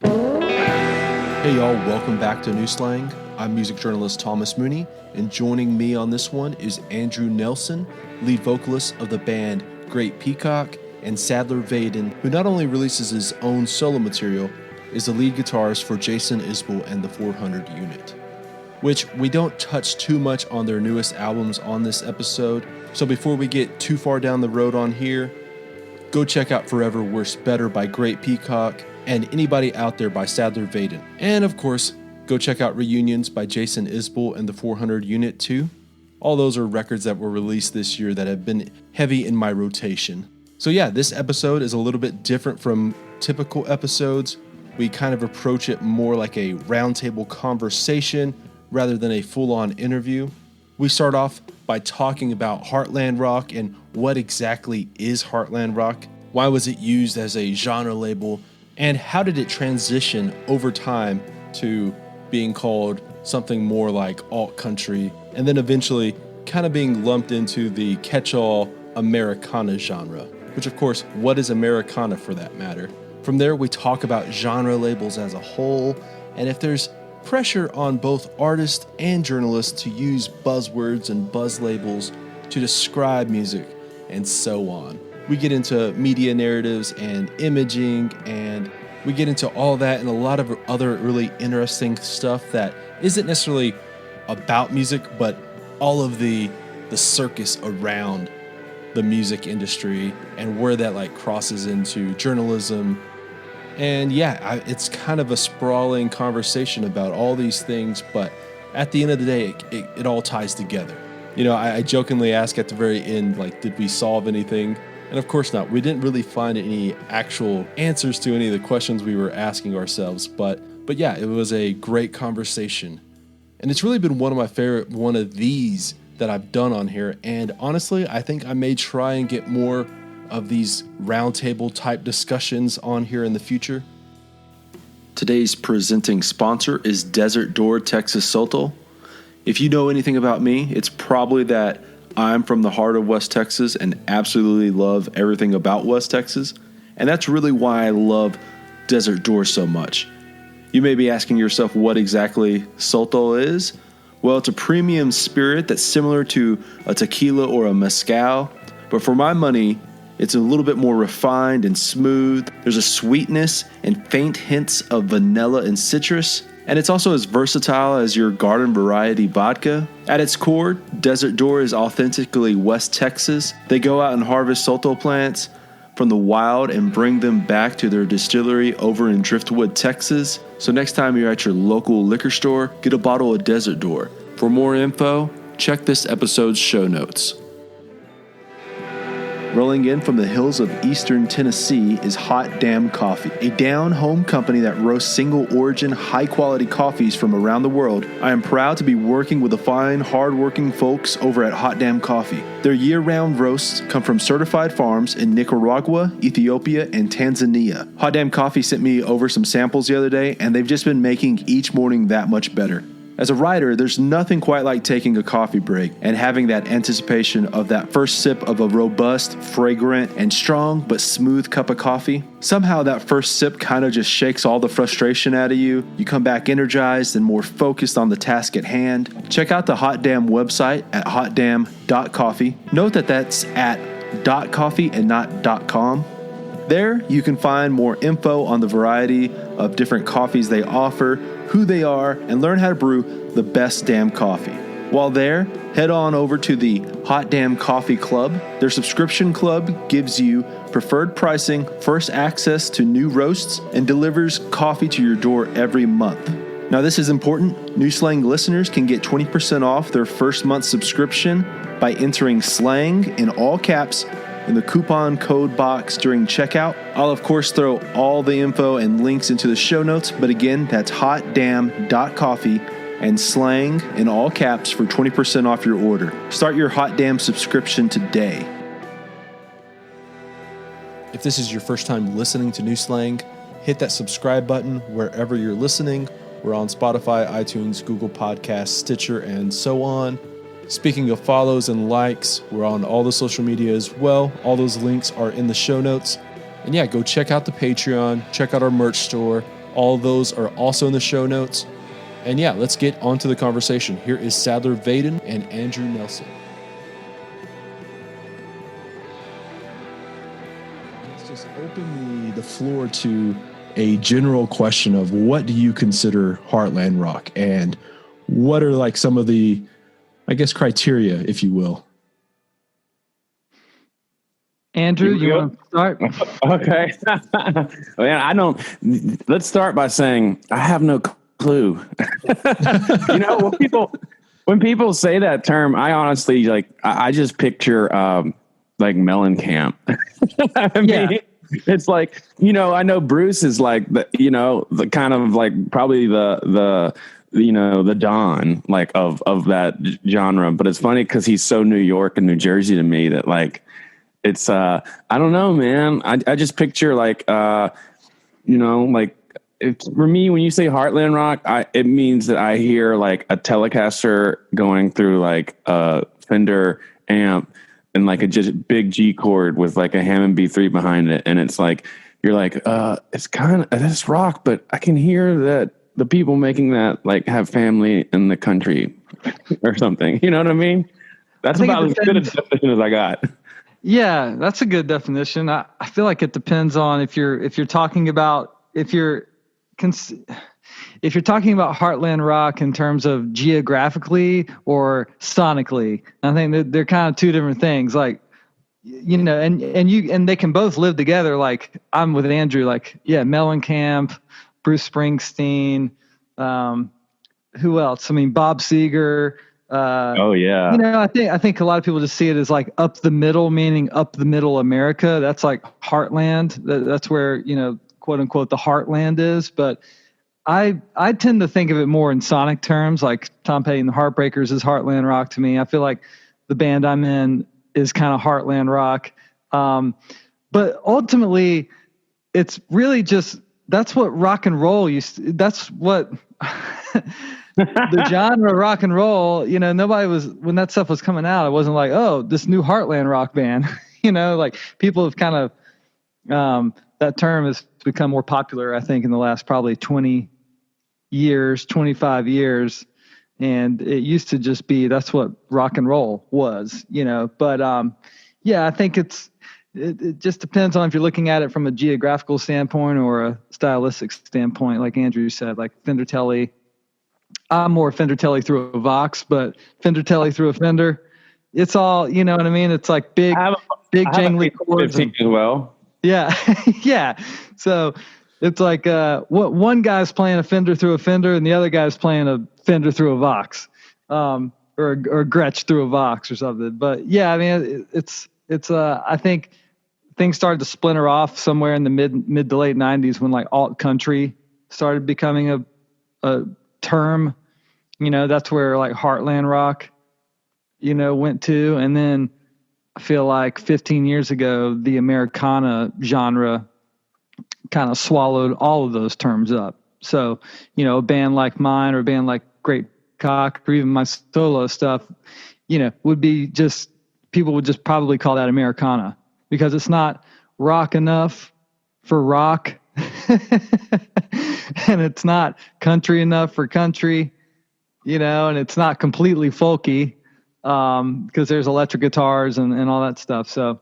Hey y'all, welcome back to New Slang. I'm music journalist Thomas Mooney, and joining me on this one is Andrew Nelson, lead vocalist of the band Great Peacock, and Sadler Vaden, who not only releases his own solo material, is the lead guitarist for Jason Isbell and the 400 Unit, which we don't touch too much on their newest albums on this episode. So before we get too far down the road on here, go check out Forever Works Better by Great Peacock and Anybody Out There by Sadler Vaden. And of course, go check out Reunions by Jason Isbell and the 400 Unit too. All those are records that were released this year that have been heavy in my rotation. So yeah, this episode is a little bit different from typical episodes. We kind of approach it more like a roundtable conversation rather than a full-on interview. We start off by talking about Heartland Rock and what exactly is Heartland Rock, why was it used as a genre label, and how did it transition over time to being called something more like alt country, and then eventually kind of being lumped into the catch-all Americana genre, which of course, what is Americana for that matter? From there, we talk about genre labels as a whole, and if there's pressure on both artists and journalists to use buzzwords and buzz labels to describe music, and so on. We get into media narratives and imaging, and we get into all that and a lot of other really interesting stuff that isn't necessarily about music, but all of the circus around the music industry and where that like crosses into journalism. And yeah, it's kind of a sprawling conversation about all these things, but at the end of the day, it all ties together. You know, I jokingly ask at the very end, like, did we solve anything? And of course not. We didn't really find any actual answers to any of the questions we were asking ourselves, but yeah, it was a great conversation. And it's really been one of my favorite one of these that I've done on here. And honestly, I think I may try and get more of these roundtable type discussions on here in the future. Today's presenting sponsor is Desert Door Texas Sotol. If you know anything about me, it's probably that I'm from the heart of West Texas and absolutely love everything about West Texas. And that's really why I love Desert Door so much. You may be asking yourself what exactly Sotol is. Well, it's a premium spirit that's similar to a tequila or a mezcal, but for my money, it's a little bit more refined and smooth. There's a sweetness and faint hints of vanilla and citrus. And it's also as versatile as your garden variety vodka. At its core, Desert Door is authentically West Texas. They go out and harvest Sotol plants from the wild and bring them back to their distillery over in Driftwood, Texas. So next time you're at your local liquor store, get a bottle of Desert Door. For more info, check this episode's show notes. Rolling in from the hills of eastern Tennessee is Hot Damn Coffee, a down-home company that roasts single-origin, high-quality coffees from around the world. I am proud to be working with the fine, hard-working folks over at Hot Damn Coffee. Their year-round roasts come from certified farms in Nicaragua, Ethiopia, and Tanzania. Hot Damn Coffee sent me over some samples the other day, and they've just been making each morning that much better. As a writer, there's nothing quite like taking a coffee break and having that anticipation of that first sip of a robust, fragrant, and strong but smooth cup of coffee. Somehow that first sip kind of just shakes all the frustration out of you. You come back energized and more focused on the task at hand. Check out the Hot Damn website at hotdamn.coffee. Note that that's at .coffee and not .com. There, you can find more info on the variety of different coffees they offer, who they are, and learn how to brew the best damn coffee. While there, head on over to the Hot Damn Coffee Club. Their subscription club gives you preferred pricing, first access to new roasts, and delivers coffee to your door every month. Now this is important. New Slang listeners can get 20% off their first month subscription by entering SLANG in all caps in the coupon code box during checkout. I'll of course throw all the info and links into the show notes, but again, that's hotdamn.coffee and SLANG in all caps for 20% off your order. Start your Hot Damn subscription today. If this is your first time listening to New Slang, hit that subscribe button wherever you're listening. We're on Spotify, iTunes, Google Podcasts, Stitcher, and so on. Speaking of follows and likes, we're on all the social media as well. All those links are in the show notes. And yeah, go check out the Patreon, check out our merch store, All those are also in the show notes. And yeah, let's get on to the conversation. Here is Sadler Vaden and Andrew Nelson. Let's just open the floor to a general question of what do you consider heartland rock, and what are like some of the, I guess, criteria, if you will. Andrew, you want to start? Okay. Man, let's start by saying I have no clue. When people say that term, I honestly I just picture like Mellencamp. I mean, it's like, I know Bruce is like the kind of like probably the Don like of that genre, but it's funny because he's so New York and New Jersey to me that like it's I don't know, man. I just picture like like it's, for me, when you say heartland rock, it means that I hear like a Telecaster going through like a Fender amp and like a just big G chord with like a Hammond B3 behind it, and it's like you're like it's kind of that's rock, but I can hear that the people making that like have family in the country or something. You know what I mean? That's about as good a definition as I got. Yeah, that's a good definition. I feel like it depends on if you're talking about if you're talking about heartland rock in terms of geographically or sonically. I think that they're kind of two different things. Like, and they can both live together. Like I'm with Andrew. Like, yeah, Mellencamp, Bruce Springsteen. Who else? I mean, Bob Seger. Oh yeah. I think a lot of people just see it as like up the middle, meaning up the middle America. That's like heartland. That's where, quote unquote, the heartland is. But I tend to think of it more in sonic terms, like Tom Petty and the Heartbreakers is heartland rock to me. I feel like the band I'm in is kind of heartland rock. But ultimately, it's really just, that's what rock and roll that's what... the genre of rock and roll, nobody was, when that stuff was coming out, it wasn't like, oh, this new heartland rock band. Like people have kind of that term has become more popular, I think, in the last probably 20 years, 25 years. And it used to just be, that's what rock and roll was, but I think it just depends on if you're looking at it from a geographical standpoint or a stylistic standpoint. Like Andrew said, like Fender Tele. I'm more Fender Tele through a Vox, but Fender Tele through a Fender. It's all, you know what I mean? It's like big jangly chords. As well. Yeah. Yeah. So it's like one guy's playing a Fender through a Fender and the other guy's playing a Fender through a Vox, or a Gretsch through a Vox or something. But yeah, I mean, it's I think things started to splinter off somewhere in the mid to late 90s when like alt country started becoming a term. That's where like heartland rock went to. And then I feel like 15 years ago the Americana genre kind of swallowed all of those terms up. So a band like mine or a band like Great Peacock or even my solo stuff would be just, people would just probably call that Americana because it's not rock enough for rock. And it's not country enough for country, and it's not completely folky, because there's electric guitars and all that stuff. So,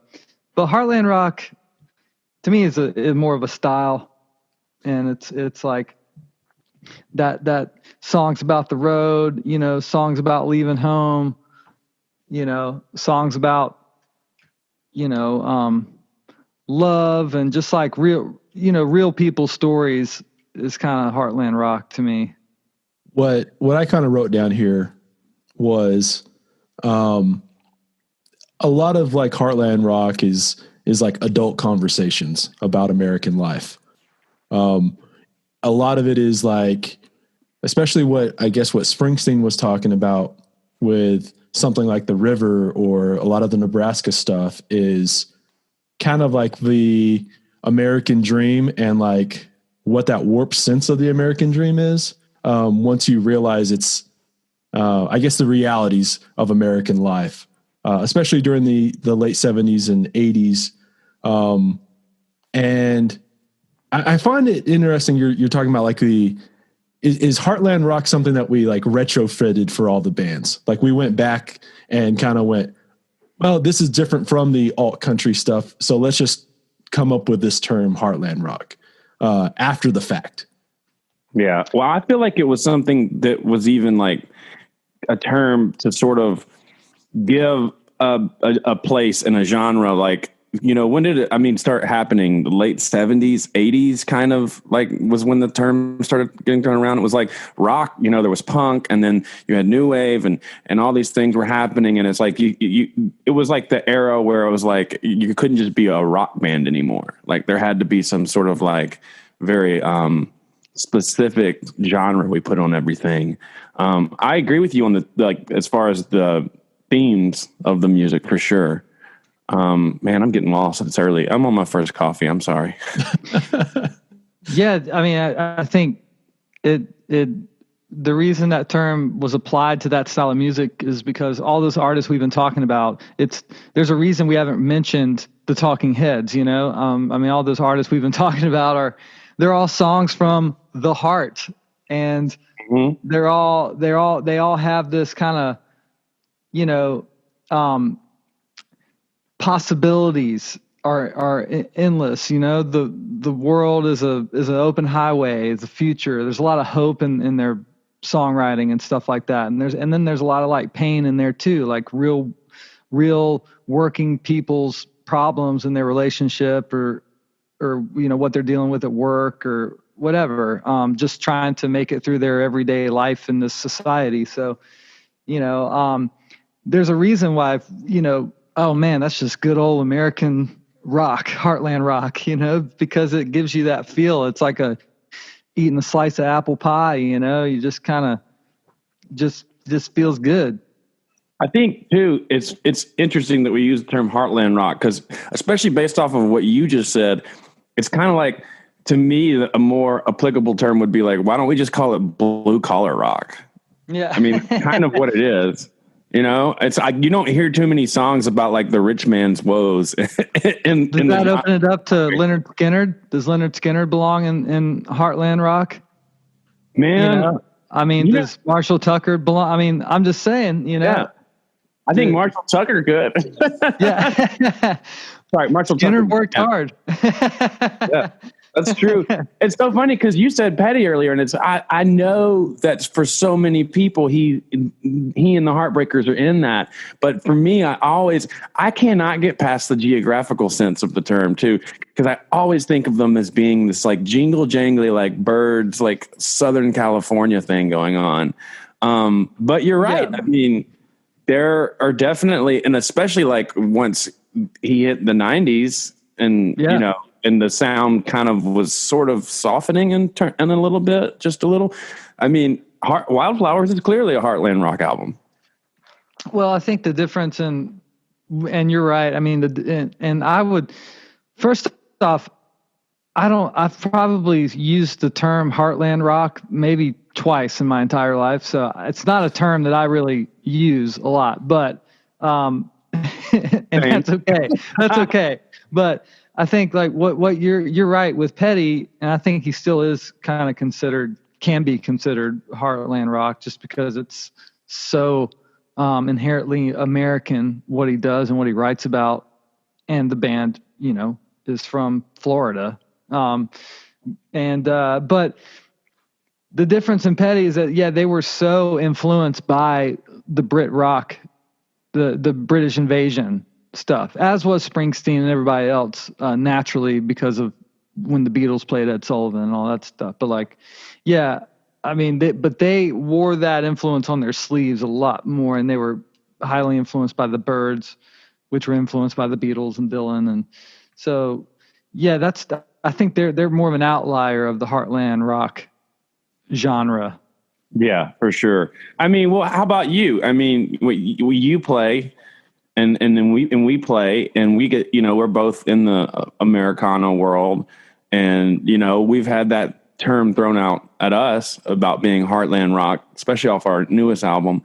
but heartland rock to me is more of a style, and it's like that songs about the road, songs about leaving home, songs about, love and just like real people stories is kind of heartland rock to me. What I kind of wrote down here was a lot of like heartland rock is like adult conversations about American life. A lot of it is like, especially what Springsteen was talking about with something like The River or a lot of the Nebraska stuff is kind of like the American dream and like what that warped sense of the American dream is. Once you realize it's, the realities of American life, especially during the late 70s and 80s. And I find it interesting. You're talking about like is Heartland Rock something that we like retrofitted for all the bands? Like we went back and kind of went, well, this is different from the alt country stuff, so let's just come up with this term Heartland Rock after the fact. Yeah. Well, I feel like it was something that was even like a term to sort of give a place in a genre. Like, you know, when did it, start happening? The late 70s, 80s kind of like was when the term started getting thrown around. It was like rock, you know, there was punk, and then you had new wave and all these things were happening. And it's like, it was like the era where it was like, you couldn't just be a rock band anymore. Like there had to be some sort of like very, specific genre we put on everything. I agree with you on the, like, as far as the themes of the music for sure. Man, I'm getting lost. It's early. I'm on my first coffee. I'm sorry. Yeah. I mean, I think the reason that term was applied to that style of music is because all those artists we've been talking about, there's a reason we haven't mentioned the Talking Heads, you know? All those artists we've been talking about they're all songs from the heart, and they all have this kind of, you know, possibilities are endless. You know, the world is an open highway. It's the future. There's a lot of hope in their songwriting and stuff like that. And then there's a lot of like pain in there too, like real working people's problems in their relationship or you know what they're dealing with at work or whatever, just trying to make it through their everyday life in this society. So, you know, there's a reason why, you know, oh man, that's just good old American rock, Heartland Rock, you know, because it gives you that feel. It's like eating a slice of apple pie, you know, you just kind of just feels good. I think too, it's interesting that we use the term Heartland Rock, because especially based off of what you just said, it's kind of like, to me, a more applicable term would be like, why don't we just call it blue collar rock? Yeah. I mean, kind of what it is. You know, it's you don't hear too many songs about like the rich man's woes. Does that open it up to Leonard Skinner? Does Leonard Skinner belong in Heartland Rock? Man, you know? Does Marshall Tucker belong? I mean, I'm just saying, you know. Yeah. I think Marshall Tucker could. Yeah. Sorry, Marshall Skinner Tucker worked hard. Yeah. That's true. It's so funny because you said Petty earlier, and I know that for so many people, he and the Heartbreakers are in that. But for me, I cannot get past the geographical sense of the term too, because I always think of them as being this like jingle jangly, like birds, like Southern California thing going on. But you're right. Yeah. I mean, there are definitely, and especially like once he hit the 90s, and you know. And the sound kind of was sort of softening and a little bit, just a little. I mean, Wildflowers is clearly a Heartland Rock album. Well, I think the difference and you're right. I mean, and I would, first off, I've probably used the term Heartland Rock maybe twice in my entire life. So it's not a term that I really use a lot, but, and that's okay. That's okay. But I think like what you're right with Petty, and I think he still is kind of can be considered Heartland Rock just because it's so inherently American what he does and what he writes about, and the band, you know, is from Florida. But the difference in Petty is that they were so influenced by the Brit rock, the British invasion stuff, as was Springsteen and everybody else, naturally, because of when the Beatles played Ed Sullivan and all that stuff. But like, yeah, I mean, they wore that influence on their sleeves a lot more, and they were highly influenced by the Byrds, which were influenced by the Beatles and Dylan, and so yeah, I think they're more of an outlier of the Heartland Rock genre. Yeah, for sure. I mean, well, how about you? I mean, you play. And then we play, and we get, you know, we're both in the Americana world, and, you know, we've had that term thrown out at us about being Heartland Rock, especially off our newest album.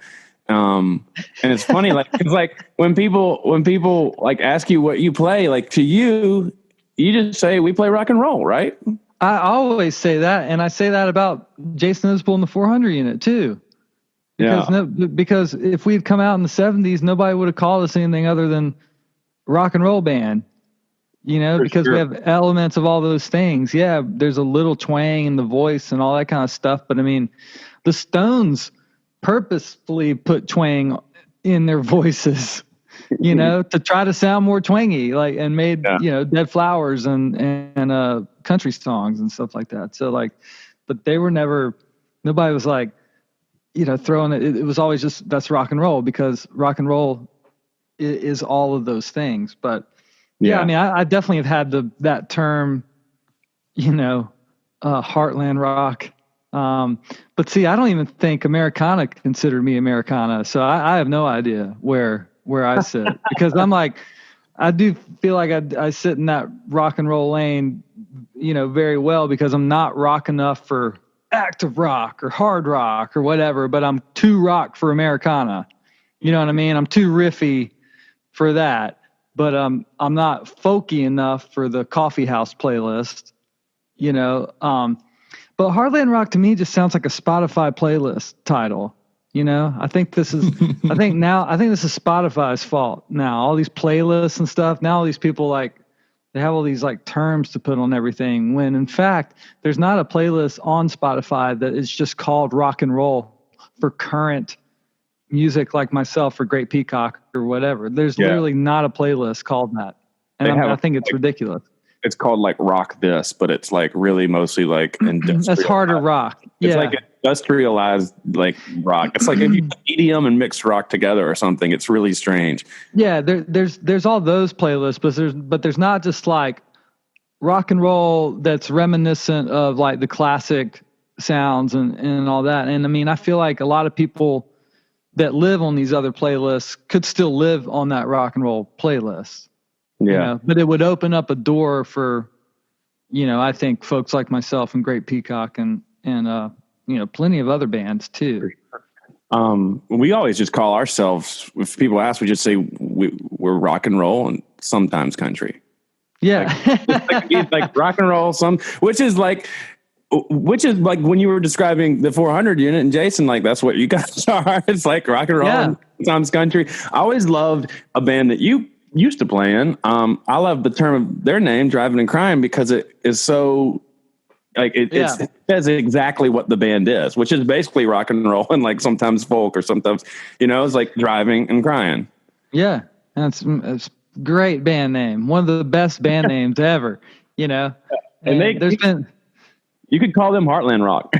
And it's funny, like, it's like when people like ask you what you play, like to you just say we play rock and roll, right? I always say that, and I say that about Jason Isbell in the 400 unit too. Because if we'd come out in the 70s, nobody would have called us anything other than rock and roll band. Because we have elements of all those things. Yeah, there's a little twang in the voice and all that kind of stuff. But I mean, the Stones purposefully put twang in their voices, to try to sound more twangy, and made, Dead Flowers and country songs and stuff like that. So but they were nobody was throwing it. It was always just, that's rock and roll, because rock and roll is all of those things. But I mean, I definitely have had that term, heartland rock. But see, I don't even think Americana considered me Americana. So I have no idea where I sit, because I'm I do feel like I sit in that rock and roll lane, very well, because I'm not rock enough for active rock or hard rock or whatever, but I'm too rock for Americana. You know what I mean? I'm too riffy for that, but I'm not folky enough for the coffee house playlist, but Heartland Rock to me just sounds like a Spotify playlist title. I think this is Spotify's fault now. All these playlists and stuff. Now all these people they have all these terms to put on everything, when in fact there's not a playlist on Spotify that is just called rock and roll for current music like myself or Great Peacock or whatever. There's literally not a playlist called that. And I think it's ridiculous. It's called rock this, but it's really mostly industrial. That's harder rock. It's industrialized rock. It's if you EDM and mixed rock together or something. It's really strange. Yeah, there's all those playlists, but there's not just rock and roll that's reminiscent of the classic sounds and all that. And I mean, I feel like a lot of people that live on these other playlists could still live on that rock and roll playlist. Yeah. But it would open up a door for, I think folks like myself and Great Peacock and plenty of other bands too. We always just call ourselves, if people ask, we just say we're rock and roll and sometimes country. Yeah. Rock and roll, which is when you were describing the 400 unit and Jason, that's what you guys are. It's rock and roll and sometimes country. I always loved a band that you used to play in. I love the term of their name, Driving and Crying, because it is so it says exactly what the band is, which is basically rock and roll and sometimes folk or sometimes, it's driving and crying. Yeah. It's great band name. One of the best band names ever, And you could call them Heartland Rock.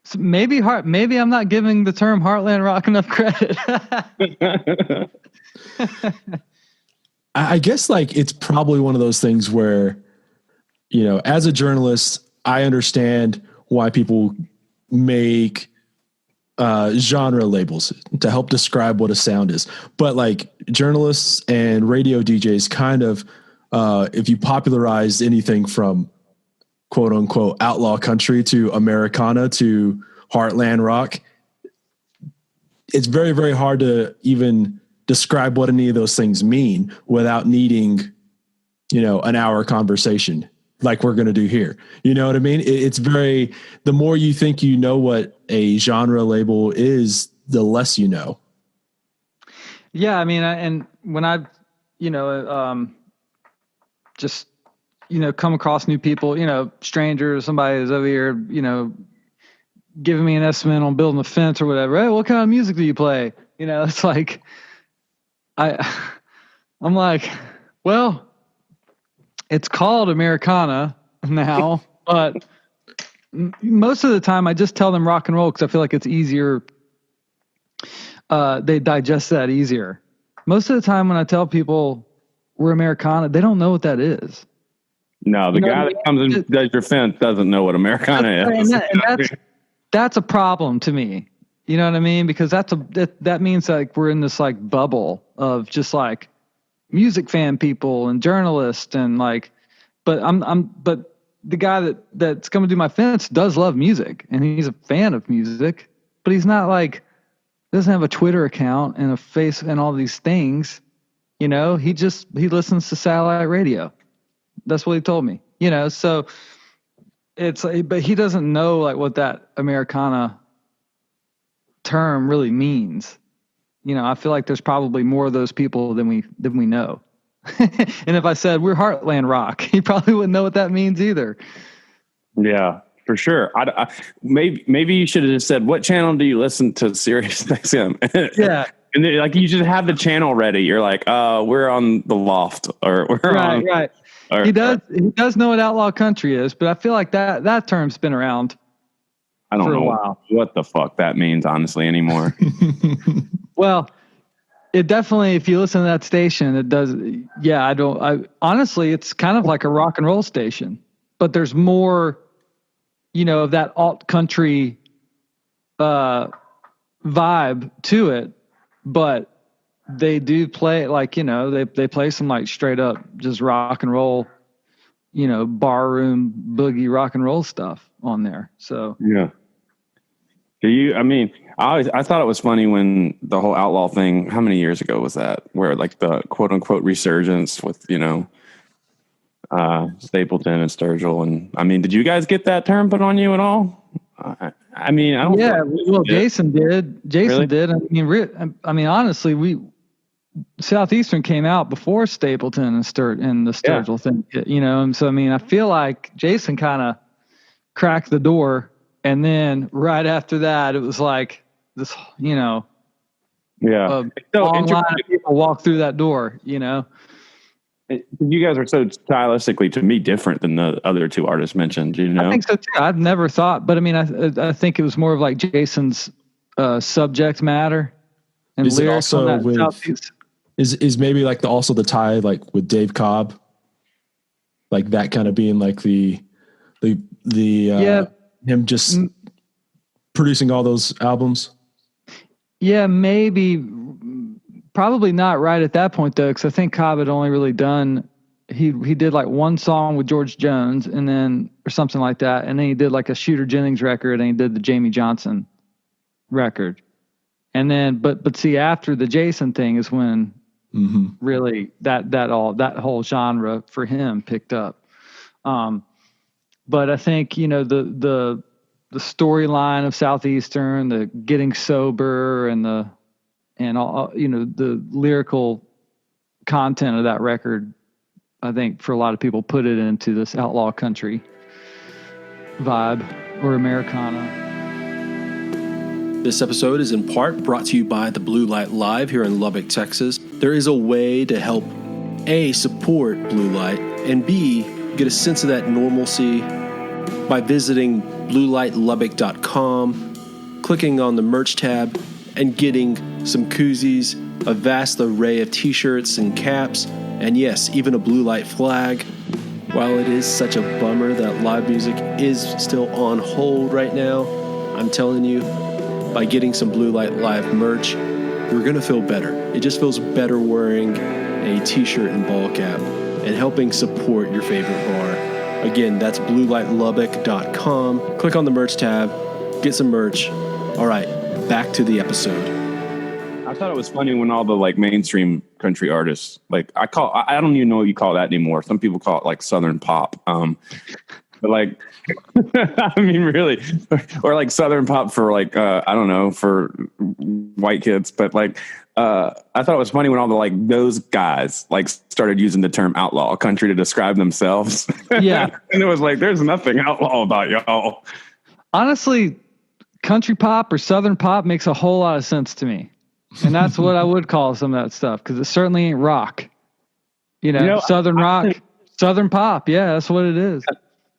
So maybe I'm not giving the term Heartland Rock enough credit. I guess it's probably one of those things where, as a journalist, I understand why people make genre labels to help describe what a sound is. But journalists and radio DJs kind of, if you popularized anything from quote unquote outlaw country to Americana to heartland rock, it's very, very hard to even describe what any of those things mean without needing, an hour conversation like we're going to do here. You know what I mean? The more you think you know what a genre label is, the less you know. Yeah. I mean, and when I've, just, come across new people, strangers, somebody who's over here, giving me an estimate on building a fence or whatever. Hey, what kind of music do you play? It's I'm well, it's called Americana now, but most of the time I just tell them rock and roll because I feel like it's easier. They digest that easier. Most of the time when I tell people we're Americana, they don't know what that is. No, the guy that comes and does your fence doesn't know what Americana is. And that's a problem to me. You know what I mean? Because that means we're in this bubble of just music fan people and journalists and but the guy that's coming to do my fence does love music and he's a fan of music, but he's not doesn't have a Twitter account and a face and all these things. He listens to satellite radio. That's what he told me. So it's but he doesn't know like what that Americana term really means. I feel like there's probably more of those people than we know. And if I said we're Heartland rock, he probably wouldn't know what that means either. Yeah, for sure. Maybe you should have just said, what channel do you listen to Sirius XM? Yeah. And then, like, you just have the channel ready. You're like, we're on the Loft, or we're on. Right. He does know what outlaw country is, but I feel like that term's been around. I don't know what the fuck that means, honestly, anymore. Well, it definitely, if you listen to that station, it does. Yeah, honestly, it's kind of like a rock and roll station, but there's more, of that alt country vibe to it. But they do play like, they play some like straight up just rock and roll, barroom boogie rock and roll stuff on there. So yeah. I thought it was funny when the whole outlaw thing, how many years ago was that? Where like the quote unquote resurgence with, Stapleton and Sturgill. And did you guys get that term put on you at all? I don't. Yeah, well, Jason did. Jason did. Honestly, Southeastern came out before Stapleton and the Sturgill thing, And so, I feel like Jason kind of cracked the door, and then right after that, it was like this, Yeah. So long line of people walk through that door, You guys are so stylistically, to me, different than the other two artists mentioned. I think so too. I've never thought, but I think it was more of like Jason's subject matter and is lyrics it on also that Southeast. Is maybe like also the tie like with Dave Cobb, like that kind of being like the him just producing all those albums. Yeah, maybe. Probably not right at that point though, because I think Cobb had only really done he did like one song with George Jones and then or something like that, and then he did like a Shooter Jennings record and he did the Jamie Johnson record, and then but see after the Jason thing is when really that whole genre for him picked up. But I think the storyline of Southeastern, the getting sober and all, the lyrical content of that record, I think for a lot of people put it into this outlaw country vibe or Americana. This episode is in part brought to you by the Blue Light Live here in Lubbock, Texas. There is a way to help A, support Blue Light, and B, get a sense of that normalcy by visiting bluelightlubbock.com, clicking on the merch tab, and getting some koozies, a vast array of t-shirts and caps, and yes, even a Blue Light flag. While it is such a bummer that live music is still on hold right now, I'm telling you, by getting some Blue Light Live merch, you're going to feel better. It just feels better wearing a t-shirt and ball cap and helping support your favorite bar. Again, that's bluelightlubbock.com. Click on the merch tab, get some merch. All right, back to the episode. I thought it was funny when all the like mainstream country artists, like I don't even know what you call that anymore. Some people call it like Southern pop. But like, really, or like Southern pop for like, I don't know, for white kids. But like, I thought it was funny when all the like those guys like started using the term outlaw country to describe themselves. Yeah. And it was like, there's nothing outlaw about y'all. Honestly, country pop or Southern pop makes a whole lot of sense to me. And that's what I would call some of that stuff, because it certainly ain't rock. Southern rock, Southern pop. Yeah, that's what it is.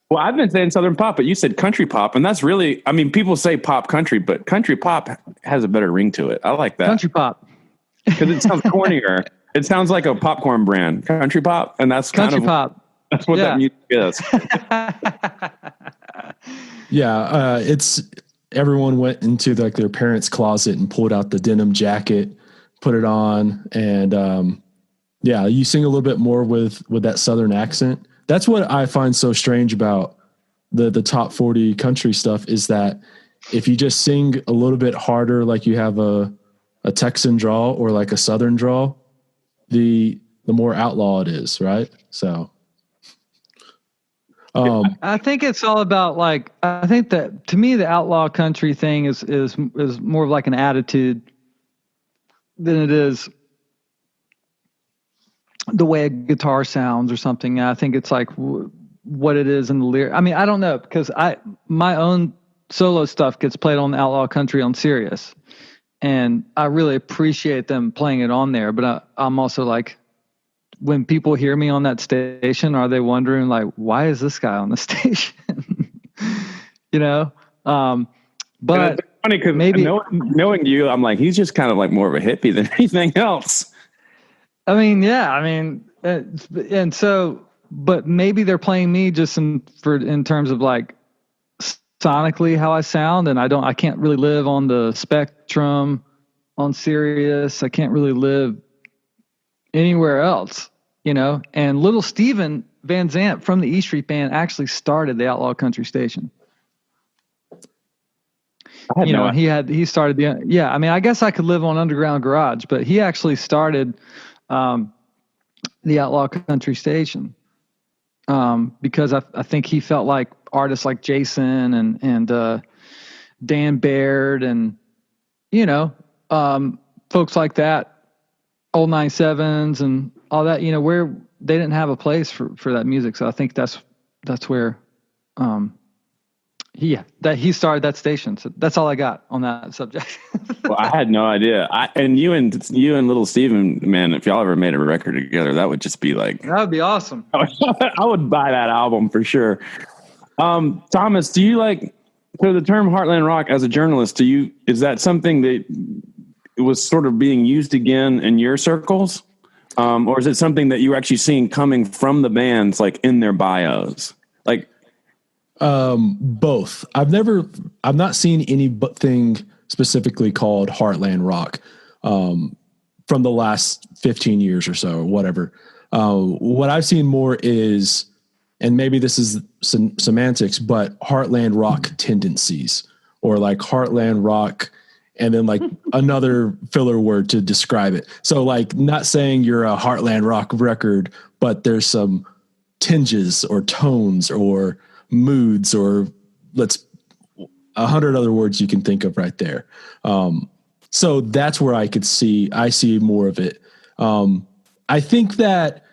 Well, I've been saying Southern pop, but you said country pop, and that's really, people say pop country, but country pop has a better ring to it. I like that. Country pop. Because it sounds cornier. It sounds like a popcorn brand, country pop, and that's country pop. That's what that music is. Yeah, it's everyone went into like their parents' closet and pulled out the denim jacket, put it on, and you sing a little bit more with that Southern accent. That's what I find so strange about the top 40 country stuff, is that if you just sing a little bit harder, like you have a Texan drawl or like a Southern drawl, the more outlaw it is, right? So I think it's all about like, I think that to me the outlaw country thing is more of like an attitude than it is the way a guitar sounds or something. I think it's like what it is in the lyric. I mean, I don't know, because my own solo stuff gets played on outlaw country on Sirius, and I really appreciate them playing it on there. But I'm also like, when people hear me on that station, are they wondering like, why is this guy on the station? you know? But it's funny because maybe knowing you, I'm like, he's just kind of like more of a hippie than anything else. I mean, yeah, I mean, and so, but maybe they're playing me just in terms of like sonically how I sound, and I can't really live on the spectrum on Sirius. I can't really live anywhere else, you know. And little Steven Van Zandt from the E Street Band actually started the Outlaw Country station. He started I mean, I guess I could live on Underground Garage, but he actually started the Outlaw Country station because I think he felt like artists like Jason and Dan Baird and, you know, folks like that, Old 97s and all that, you know, where they didn't have a place for that music. So I think that's where he started that station. So that's all I got on that subject. Well, I had no idea. And you and Little Steven, man, if y'all ever made a record together, that would just be like, that would be awesome. I would buy that album for sure. Thomas, do you like, so the term Heartland Rock as a journalist, is that something that was sort of being used again in your circles? Or is it something that you were actually seeing coming from the bands, like in their bios? Like, both. I've not seen anything specifically called Heartland Rock from the last 15 years or so, or whatever. What I've seen more is, and maybe this is some semantics, but Heartland Rock tendencies, or like Heartland Rock, and then like another filler word to describe it. So like, not saying you're a Heartland Rock record, but there's some tinges or tones or moods or 100 other words you can think of right there. So that's where I see more of it. I think that,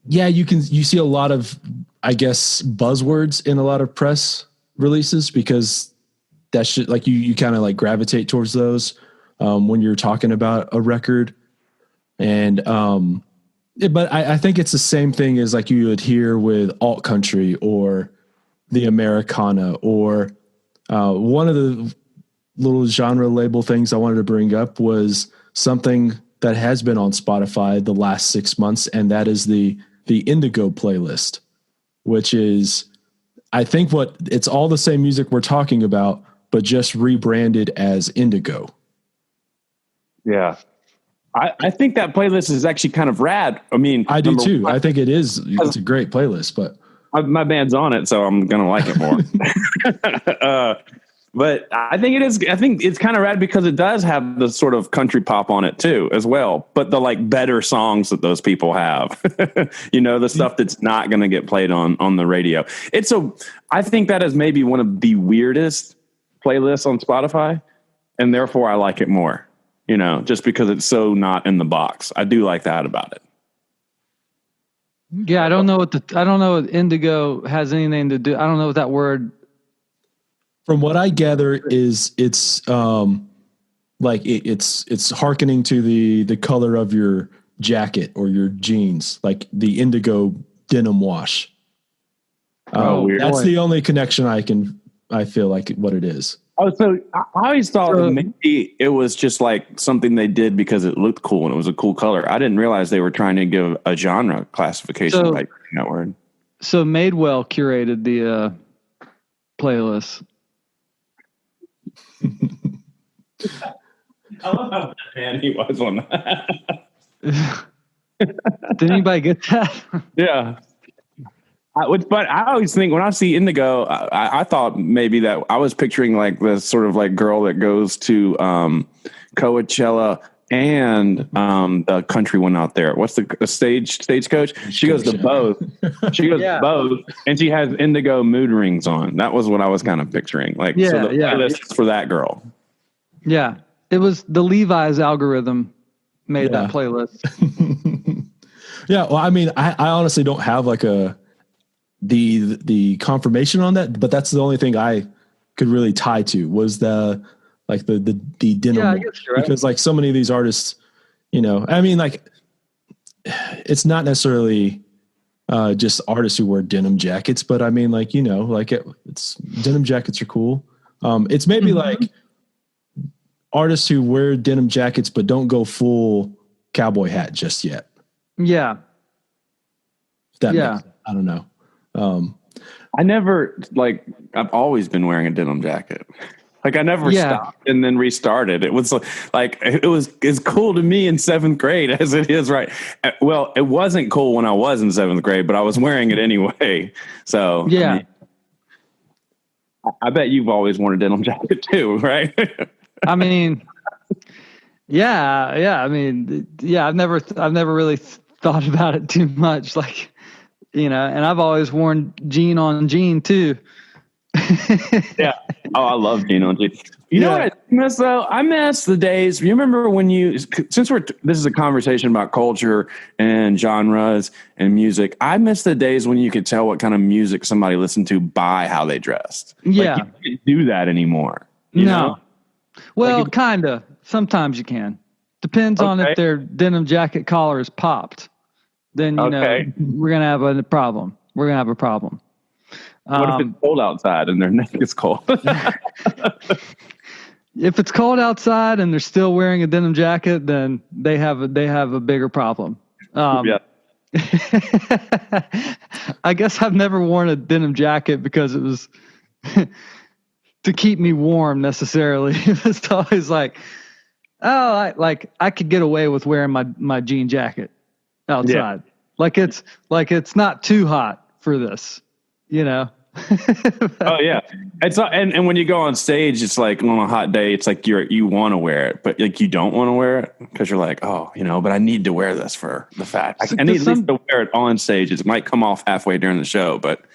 yeah, you see a lot of, I guess, buzzwords in a lot of press releases, because that shit, like you kind of like gravitate towards those when you're talking about a record. And, but I think it's the same thing as like you would hear with alt country or the Americana, or one of the little genre label things I wanted to bring up was something that has been on Spotify the last 6 months. And that is the Indigo playlist, which is, I think it's all the same music we're talking about, but just rebranded as Indigo. Yeah. I think that playlist is actually kind of rad. I mean, I do too. I think it is. It's a great playlist, but my band's on it, so I'm going to like it more. But I think it is. I think it's kind of rad because it does have the sort of country pop on it too, as well. But the like better songs that those people have, you know, the stuff that's not going to get played on the radio. I think that is maybe one of the weirdest playlists on Spotify, and therefore I like it more. You know, just because it's so not in the box. I do like that about it. Yeah, I don't know what Indigo has anything to do. I don't know what that word. From what I gather is it's like it's hearkening to the color of your jacket or your jeans, like the indigo denim wash. Weird. That's the only connection I feel like what it is. Oh, so I always thought that maybe it was just like something they did because it looked cool and it was a cool color. I didn't realize they were trying to give a genre classification by that word. So Madewell curated the playlist. I love how fan he was on that. Did anybody get that? Yeah. But I always think when I see Indigo, I thought maybe that I was picturing like the sort of like girl that goes to Coachella and the country one out there. What's the stagecoach? She goes to both. She goes to both, and she has indigo mood rings on. That was what I was kind of picturing. Like, so the playlist is for that girl. Yeah, it was the Levi's algorithm made that playlist. Yeah, well, I mean, I honestly don't have like the confirmation on that, but that's the only thing I could really tie to was the denim. Yeah, I guess you're right. Because like so many of these artists, you know, I mean, like it's not necessarily just artists who wear denim jackets, but I mean, like, you know, like it's denim jackets are cool. It's maybe like artists who wear denim jackets but don't go full cowboy hat just yet. Yeah. If that makes sense. I don't know. I never I've always been wearing a denim jacket. Like I never stopped and then restarted. It was like it was as cool to me in 7th grade as it is right. Well, it wasn't cool when I was in 7th grade, but I was wearing it anyway. So yeah, I bet you've always worn a denim jacket too, right? I mean, yeah. I mean, I've never really thought about it too much, like, you know. And I've always worn jean on jean too. Yeah. Oh, I love jean on jean. You know what I miss though? I miss the days. You remember when this is a conversation about culture and genres and music. I miss the days when you could tell what kind of music somebody listened to by how they dressed. Yeah. Like, you can't do that anymore. You know? Well, kind of. Sometimes you can. Depends on if their denim jacket collar is popped. Then, you know, we're going to have a problem. We're going to have a problem. What if it's cold outside and their neck is cold? If it's cold outside and they're still wearing a denim jacket, then they have a bigger problem. I guess I've never worn a denim jacket because it was to keep me warm necessarily. It's always like, I could get away with wearing my jean jacket outside. Yeah. Like it's not too hot for this, you know? Oh yeah. It's and when you go on stage, it's like on a hot day, it's like you want to wear it, but like you don't want to wear it because you're like, oh, you know, but I need to wear this for the fact. I need at least to wear it on stage. It might come off halfway during the show, but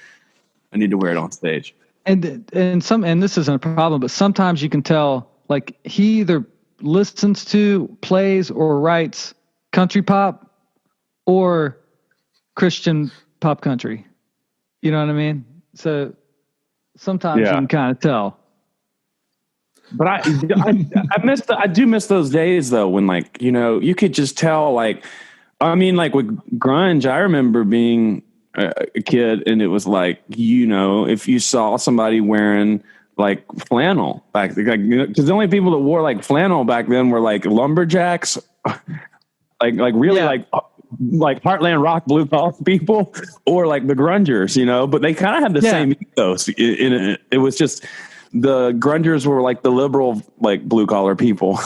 I need to wear it on stage. And this isn't a problem, but sometimes you can tell, like, he either listens to, plays, or writes country pop or Christian pop country. You know what I mean? So sometimes you can kind of tell. But I do miss those days though, when, like, you know, you could just tell, like, I mean, like with grunge, I remember being a kid and it was like, you know, if you saw somebody wearing like flannel back then, because the only people that wore like flannel back then were like lumberjacks, like really like Heartland rock blue collar people, or like the grungers, you know, but they kind of had the same ethos in it. It was just the grungers were like the liberal, like blue collar people,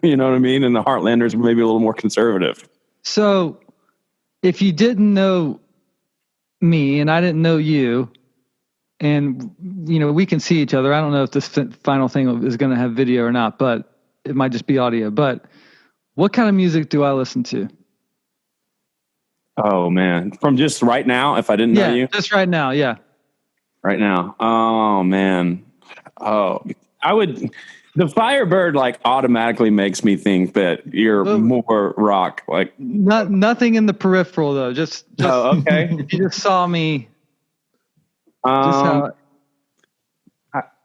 you know what I mean? And the Heartlanders were maybe a little more conservative. So if you didn't know me and I didn't know you, and, you know, we can see each other. I don't know if this final thing is going to have video or not, but it might just be audio. But what kind of music do I listen to? Oh man, from just right now, if I didn't know you? Just right now, Right now. Oh man. Oh, the Firebird like automatically makes me think that you're more rock. Like nothing in the peripheral though. Just okay. If you just saw me.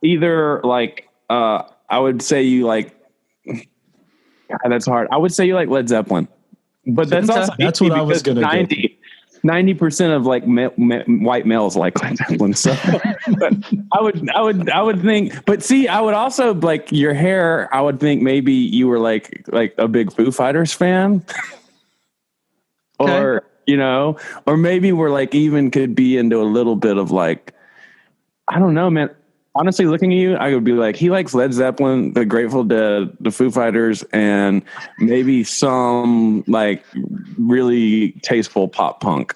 Either like I would say you like. God, that's hard. I would say you like Led Zeppelin. But that's what I was going to 90% of like white males like Led Zeppelin. So but I would think, but see, I would also like your hair. I would think maybe you were like a big Foo Fighters fan, or, you know, or maybe we're like even could be into a little bit of like, I don't know, man. Honestly, looking at you, I would be like, he likes Led Zeppelin, the Grateful Dead, the Foo Fighters, and maybe some like really tasteful pop punk.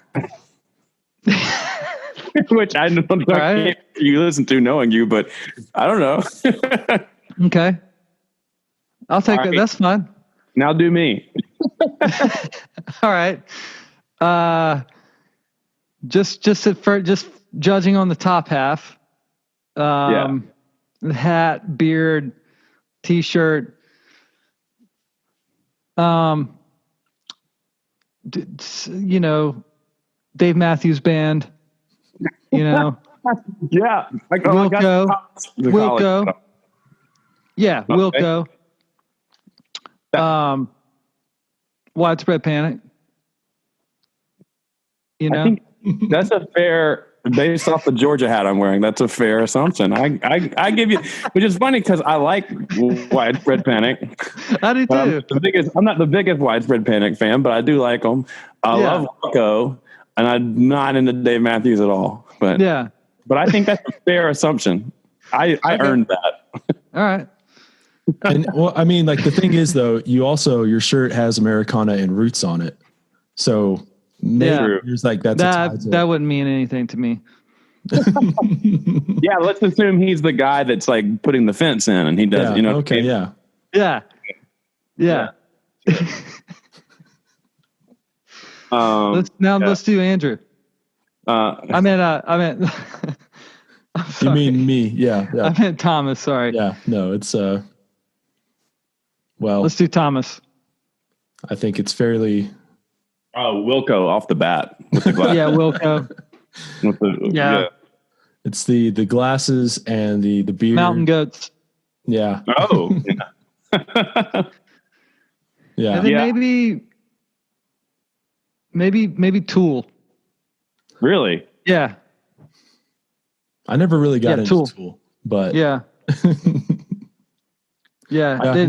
Which I don't know you listen to knowing you, but I don't know. Okay. I'll take it. That's fine. Now do me. All right. Just judging on the top half. Hat, beard, t-shirt. Dave Matthews Band. Yeah. Wilco. Yeah, Wilco. Widespread Panic. I think that's a fair, based off the Georgia hat I'm wearing, that's a fair assumption. I give you, which is funny because I like Widespread Panic. I do too. I'm not the biggest Widespread Panic fan, but I do like them. I love Wilco, and I'm not into Dave Matthews at all. But but I think that's a fair assumption. I earned that. All right. And well, I mean, like the thing is though, your shirt has Americana and Roots on it. So there's like that wouldn't mean anything to me. Yeah, let's assume he's the guy that's like putting the fence in and he does, Okay, yeah. Let's do Andrew. I meant you mean me? Yeah. I meant Thomas. Sorry. Yeah. No, it's well. Let's do Thomas. I think it's fairly. Oh, Wilco off the bat with the glasses. Yeah, Wilco. It's the glasses and the beard. Mountain Goats. Yeah. Oh. Yeah. And then maybe Tool. Really? Yeah. I never really got into Tool, but yeah. Yeah. I'd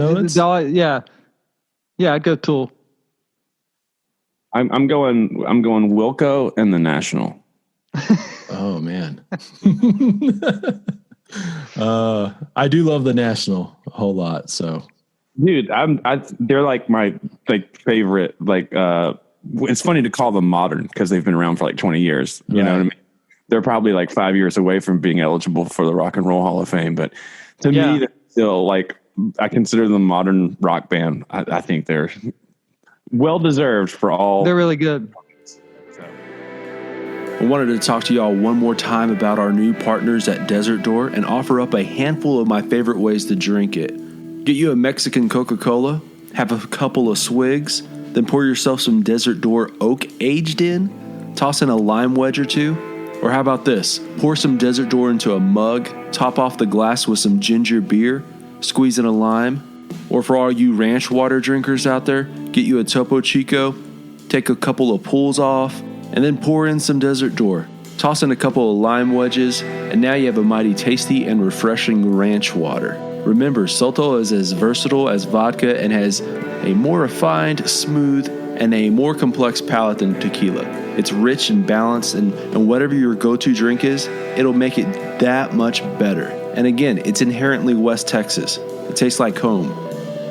go Tool. I'm going Wilco and the National. Oh man. I do love the National a whole lot. So, dude, they're like my favorite. It's funny to call them modern because they've been around for like 20 years. You know what I mean? They're probably like 5 years away from being eligible for the Rock and Roll Hall of Fame, but to me, they're still like, I consider them a modern rock band. I think they're well deserved for all. They're really good. I wanted to talk to y'all one more time about our new partners at Desert Door and offer up a handful of my favorite ways to drink it. Get you a Mexican Coca-Cola, have a couple of swigs, then pour yourself some Desert Door Oak aged in, toss in a lime wedge or two, or how about this? Pour some Desert Door into a mug, top off the glass with some ginger beer, squeeze in a lime, or for all you ranch water drinkers out there, get you a Topo Chico, take a couple of pulls off, and then pour in some Desert Door. Toss in a couple of lime wedges, and now you have a mighty tasty and refreshing ranch water. Remember, Sotol is as versatile as vodka and has a more refined, smooth, and a more complex palate than tequila. It's rich and balanced, and whatever your go-to drink is, it'll make it that much better. And again, it's inherently West Texas. It tastes like home.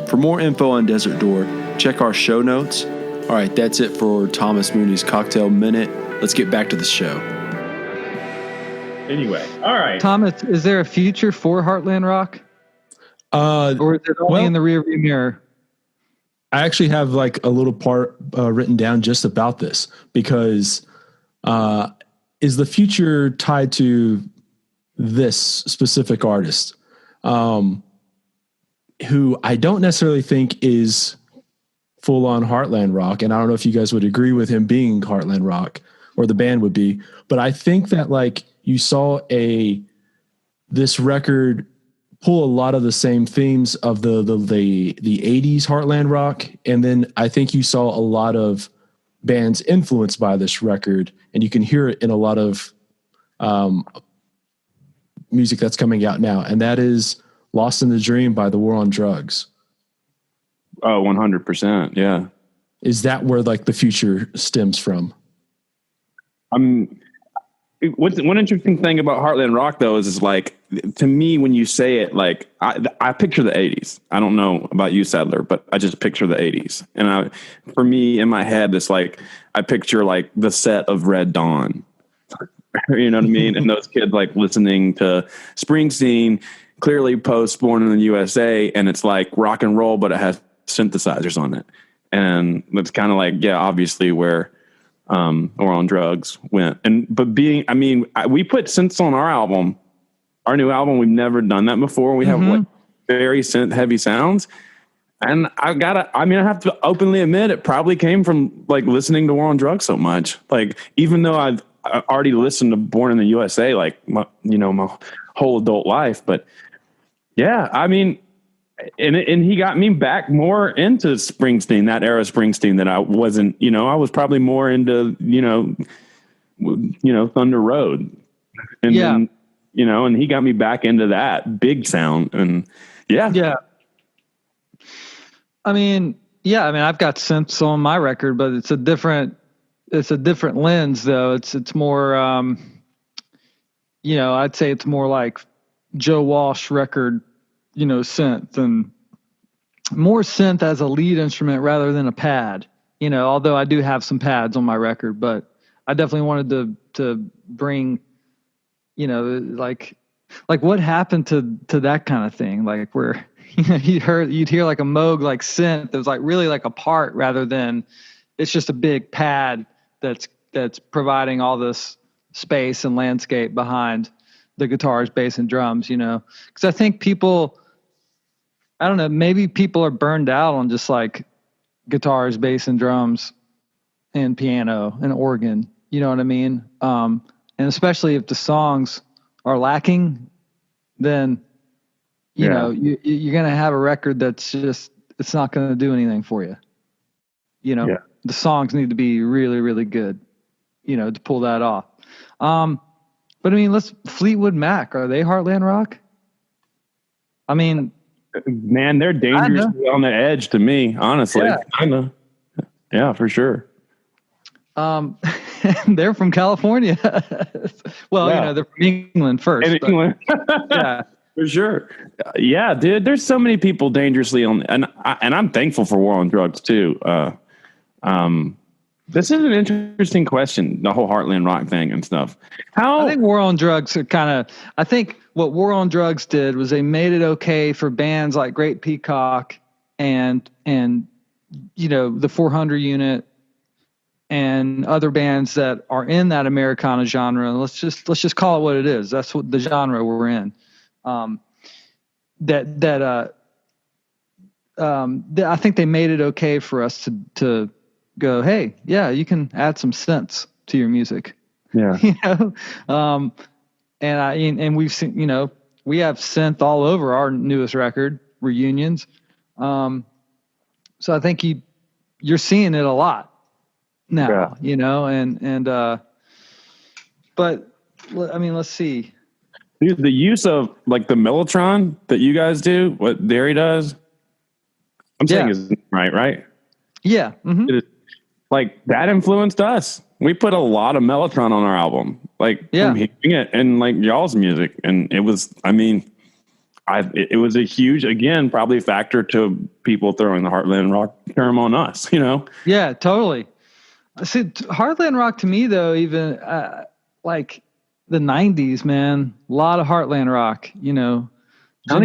For more info on Desert Door, check our show notes. All right, that's it for Thomas Mooney's Cocktail Minute. Let's get back to the show. Anyway, all right. Thomas, is there a future for Heartland Rock? Or is it only in the rearview mirror? I actually have like a little part written down just about this because is the future tied to this specific artist who I don't necessarily think is full on Heartland Rock. And I don't know if you guys would agree with him being Heartland Rock or the band would be, but I think that like you saw this record pull a lot of the same themes of the 80s Heartland Rock. And then I think you saw a lot of bands influenced by this record, and you can hear it in a lot of music that's coming out now. And that is Lost in the Dream by The War on Drugs. Oh, 100%. Yeah. Is that where like the future stems from? One interesting thing about Heartland Rock though is like, to me, when you say it, like I picture the 80s. I don't know about you, Sadler, but I just picture the 80s. And for me in my head, it's like, I picture like the set of Red Dawn, you know what I mean? And those kids like listening to Springsteen, clearly post Born in the USA. And it's like rock and roll, but it has synthesizers on it. And that's kind of like, yeah, obviously where War on Drugs went. We put synths on our new album. We've never done that before. We have like very synth heavy sounds. And I have to openly admit, it probably came from like listening to War on Drugs so much. Like, even though I've already listened to Born in the USA, like my whole adult life, but yeah, I mean, and he got me back more into Springsteen, that era of Springsteen that I wasn't, I was probably more into, Thunder Road. And then, and he got me back into that big sound. And yeah. I mean, I've got synths on my record, but it's a different lens though. It's more, I'd say it's more like Joe Walsh record, synth, and more synth as a lead instrument rather than a pad, although I do have some pads on my record, but I definitely wanted to bring, like what happened to that kind of thing, like where, you'd hear like a Moog like synth that was like really like a part rather than it's just a big pad that's providing all this space and landscape behind the guitars, bass, and drums, because I think people, I don't know, maybe people are burned out on just like guitars, bass, and drums and piano and organ, you know what I mean? And especially if the songs are lacking, then you're going to have a record that's just, it's not going to do anything for you. The songs need to be really, really good, to pull that off. But I mean, Fleetwood Mac, are they Heartland rock? I mean, man, they're dangerously on the edge to me, honestly. Yeah. Kinda. Yeah, for sure. They're from California. Well, they're from England first. England. Yeah. For sure. Yeah, dude, there's so many people dangerously on, and I'm thankful for War on Drugs too. This is an interesting question, the whole Heartland rock thing and stuff. I think War on Drugs I think what War on Drugs did was they made it okay for bands like Great Peacock and the 400 Unit and other bands that are in that Americana genre. Let's just call it what it is. That's what the genre we're in. I think they made it okay for us to go, hey, yeah, you can add some synths to your music. Yeah. And we've seen, we have synth all over our newest record, Reunions. So I think you're seeing it a lot now, but I mean, let's see. Dude, the use of like the Mellotron that you guys do, what Derry does, I'm saying is right? Yeah. Mm-hmm. It is, like, that influenced us. We put a lot of Mellotron on our album, like from hearing it and like y'all's music. And it was, it was a huge, again, probably factor to people throwing the Heartland rock term on us, Yeah, totally. See, Heartland rock to me though, even like the 90s, man, a lot of Heartland rock, Gin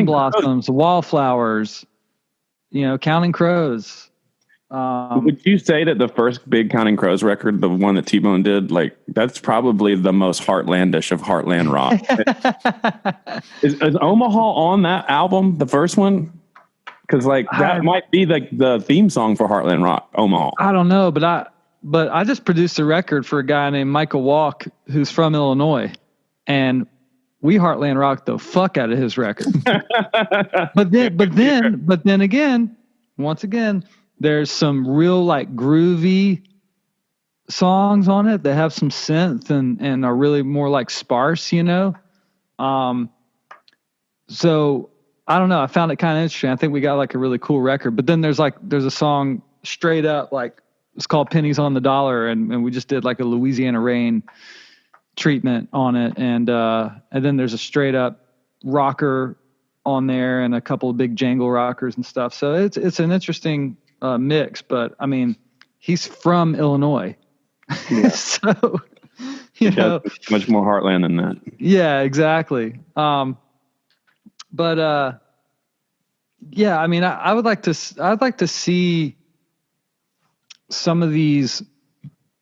Blossoms, Wallflowers, Counting Crows. Would you say that the first big Counting Crows record, the one that T-Bone did, like that's probably the most Heartlandish of Heartland rock? Is Omaha on that album, the first one? Because like that might be like the theme song for Heartland Rock, Omaha. I don't know, but I just produced a record for a guy named Michael Walk, who's from Illinois, and we Heartland rocked the fuck out of his record. but then again, once again, there's some real like groovy songs on it that have some synth and are really more like sparse, So I don't know. I found it kind of interesting. I think we got like a really cool record. But then there's a song straight up like it's called Pennies on the Dollar, and we just did like a Louisiana Rain treatment on it, and then there's a straight up rocker on there and a couple of big jangle rockers and stuff. So it's an interesting mix. But I mean, he's from Illinois, so much more Heartland than that. Yeah, exactly. But Yeah, I mean, I'd like to see some of these,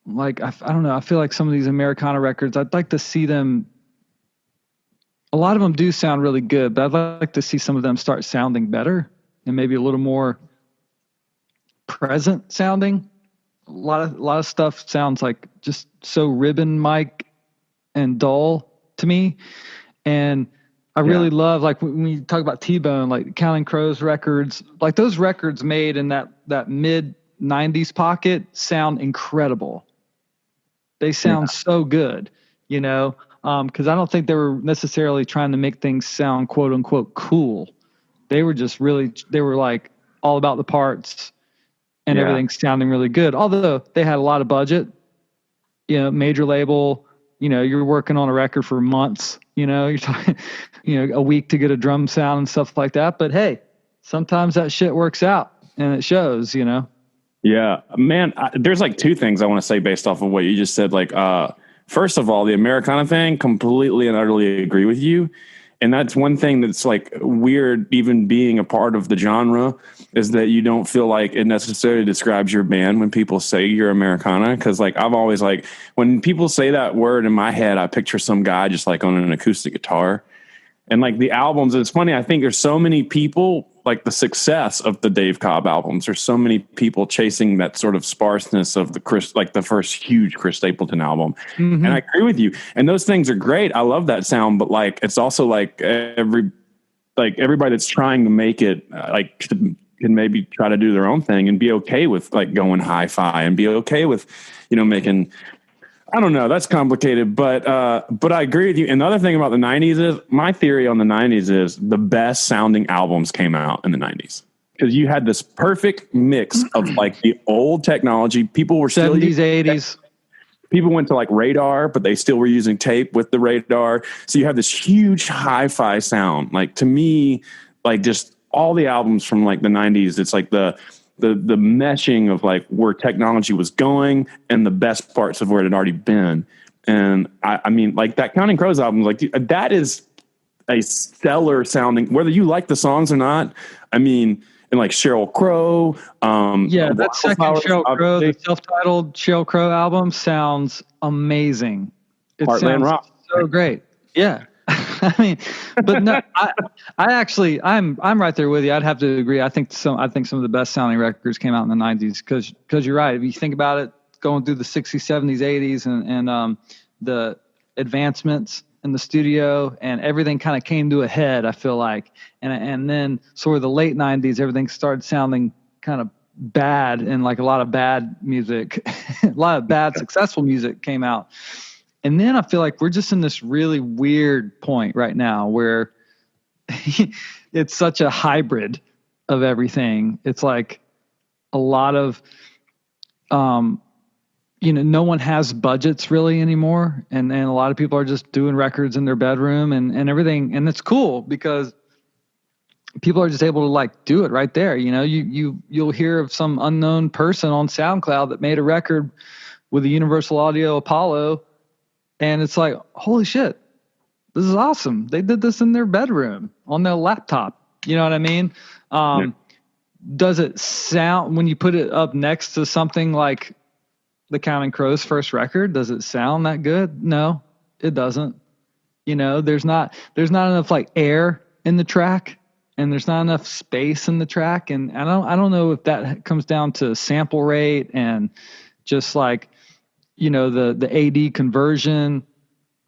like, I don't know, I feel like some of these Americana records, I'd like to see them. A lot of them do sound really good, but I'd like to see some of them start sounding better and maybe a little more present sounding. A lot of stuff sounds like just so ribbon mic and dull to me. And I really love, like, when you talk about T-Bone, like Counting Crows records, like those records made in that mid 90s pocket sound incredible. They sound so good, you know, because I don't think they were necessarily trying to make things sound quote unquote cool. They were just really, they were like all about the parts and everything sounding really good. Although they had a lot of budget, you know, major label, you know, you're working on a record for months, you know, you're talking, you know, a week to get a drum sound and stuff like that. But hey, sometimes that shit works out and it shows, you know. Yeah, man, there's like two things I want to say based off of what you just said. Like, first of all, the Americana thing, completely and utterly agree with you. And that's one thing that's like weird, even being a part of the genre, is that you don't feel like it necessarily describes your band when people say you're Americana. Cause like, I've always like, when people say that word in my head, I picture some guy just like on an acoustic guitar. And like the albums, it's funny. I think there's so many people, like the success of the Dave Cobb albums. There's so many people chasing that sort of sparseness of the first huge Chris Stapleton album. Mm-hmm. And I agree with you. And those things are great. I love that sound, but like, it's also like everybody that's trying to make it like can maybe try to do their own thing and be okay with like going hi-fi and be okay with, you know, making, I don't know. That's complicated, but I agree with you. And the other thing about the 90s is, my theory on the 90s is the best sounding albums came out in the 90s because you had this perfect mix of like the old technology. People were 70s, 80s. People went to like radar, but they still were using tape with the radar. So you have this huge hi-fi sound. Like, to me, like just all the albums from like the 90s, it's like the meshing of like where technology was going and the best parts of where it had already been. And I mean, like that Counting Crows album, like that is a stellar sounding, whether you like the songs or not. I mean, and like Sheryl Crow. That second Sheryl Crow, the self-titled Sheryl Crow album sounds amazing. It Heartland sounds Rock. So great. Yeah. I mean, but no, I'm right there with you. I'd have to agree. I think some of the best sounding records came out in the 90s because you're right. If you think about it, going through the 60s, 70s, 80s, and the advancements in the studio and everything kind of came to a head, I feel like. And then sort of the late 90s, everything started sounding kind of bad, and like a lot of bad music, a lot of bad successful music came out. And then I feel like we're just in this really weird point right now where it's such a hybrid of everything. It's like a lot of, no one has budgets really anymore. And a lot of people are just doing records in their bedroom and everything. And it's cool because people are just able to like do it right there. You know, you'll hear of some unknown person on SoundCloud that made a record with a Universal Audio Apollo. And it's like, holy shit, this is awesome. They did this in their bedroom on their laptop. You know what I mean? Does it sound, when you put it up next to something like the Counting Crows' first record, does it sound that good? No, it doesn't. You know, there's not enough like air in the track, and there's not enough space in the track. And I don't know if that comes down to sample rate and just like, you know, the AD conversion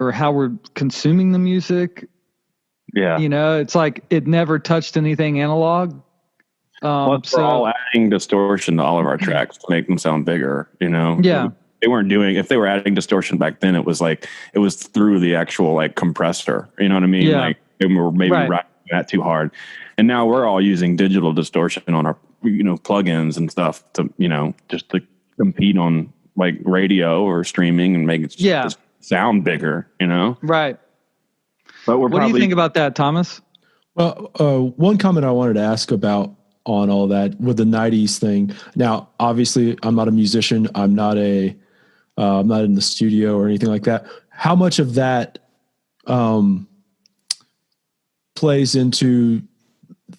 or how we're consuming the music. Yeah. You know, it's like it never touched anything analog. Plus, we're all adding distortion to all of our tracks to make them sound bigger, you know? Yeah. They weren't doing, if they were adding distortion back then, it was through the actual like compressor, you know what I mean? Yeah. Like they were maybe writing that too hard. And now we're all using digital distortion on our, you know, plugins and stuff to, you know, just to compete on like radio or streaming and make it just sound bigger, you know? Right. But what do you think about that, Thomas? Well, one comment I wanted to ask about on all that with the 90s thing. Now, obviously, I'm not a musician. I'm not in the studio or anything like that. How much of that plays into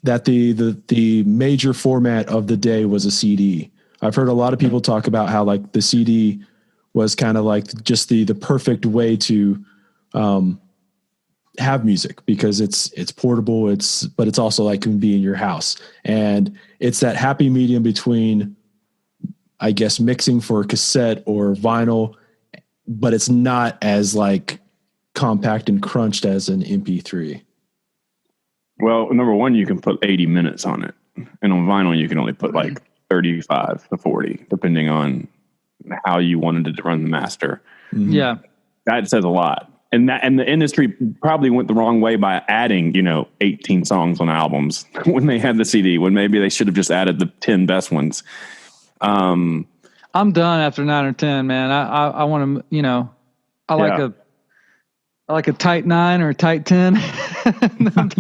that the major format of the day was a CD. I've heard a lot of people talk about how like the CD was kind of like just the perfect way to have music because it's portable, but it's also like can be in your house. And it's that happy medium between, I guess, mixing for cassette or vinyl, but it's not as like compact and crunched as an MP3. Well, number one, you can put 80 minutes on it. And on vinyl, you can only put like 35 to 40, depending on how you wanted it to run the master. Mm-hmm. Yeah. That says a lot. And the industry probably went the wrong way by adding, 18 songs on albums when they had the CD, when maybe they should have just added the 10 best ones. I'm done after 9 or 10, man. I want to, I like a tight 9 or a tight 10.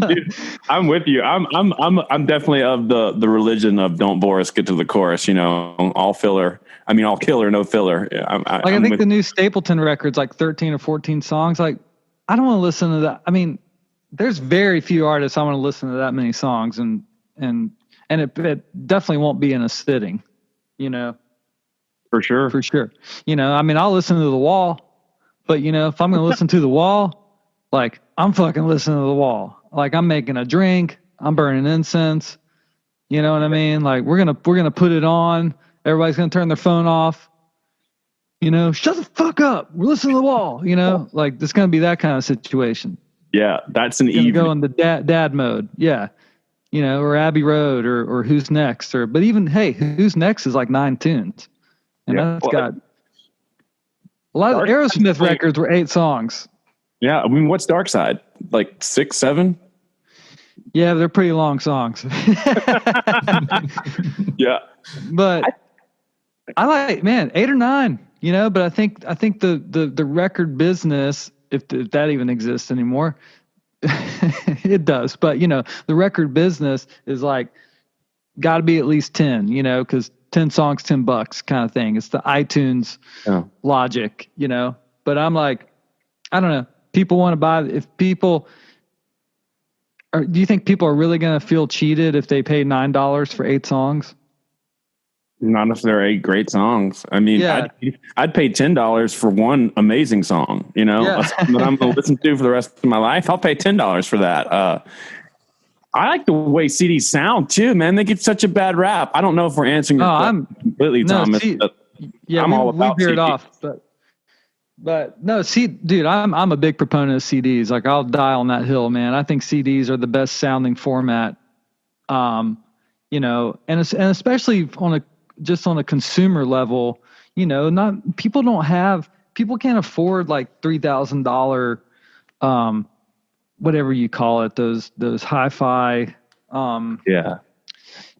Dude, I'm with you. I'm definitely of the religion of don't bore us, get to the chorus. All filler. I mean, all killer, no filler. I think the new Stapleton record's like 13 or 14 songs. Like, I don't want to listen to that. I mean, there's very few artists I want to listen to that many songs, and it definitely won't be in a sitting. For sure. I mean, I'll listen to The Wall. But, if I'm going to listen to The Wall, like, I'm fucking listening to The Wall. Like, I'm making a drink. I'm burning incense. You know what I mean? Like, we're going to put it on. Everybody's going to turn their phone off. Shut the fuck up. We're listening to The Wall. Like, it's going to be that kind of situation. Yeah, that's an evening. Go in the dad mode. Yeah. Or Abbey Road or Who's Next. But even, hey, Who's Next is like 9 tunes. And that's got... A lot of Aerosmith records were 8 songs. Yeah, I mean, what's Dark Side? Like 6, 7? Yeah, they're pretty long songs. Yeah, but I like 8 or 9. But I think the record business, if that even exists anymore, it does. But the record business is like got to be at least 10. Because 10 songs, $10 kind of thing. It's the iTunes logic, but I'm like, I don't know. People want to buy, do you think people are really going to feel cheated if they pay $9 for 8 songs? Not if they're 8 great songs. I mean, yeah. I'd pay $10 for one amazing song, a song that I'm going to listen to for the rest of my life. I'll pay $10 for that. I like the way CDs sound too, man. They get such a bad rap. I don't know if we're answering your question completely, Thomas. I'm all about we veered off, but no, dude, I'm a big proponent of CDs. Like, I'll die on that hill, man. I think CDs are the best sounding format. And especially on a consumer level, people can't afford like $3,000 whatever you call it, those hi-fi.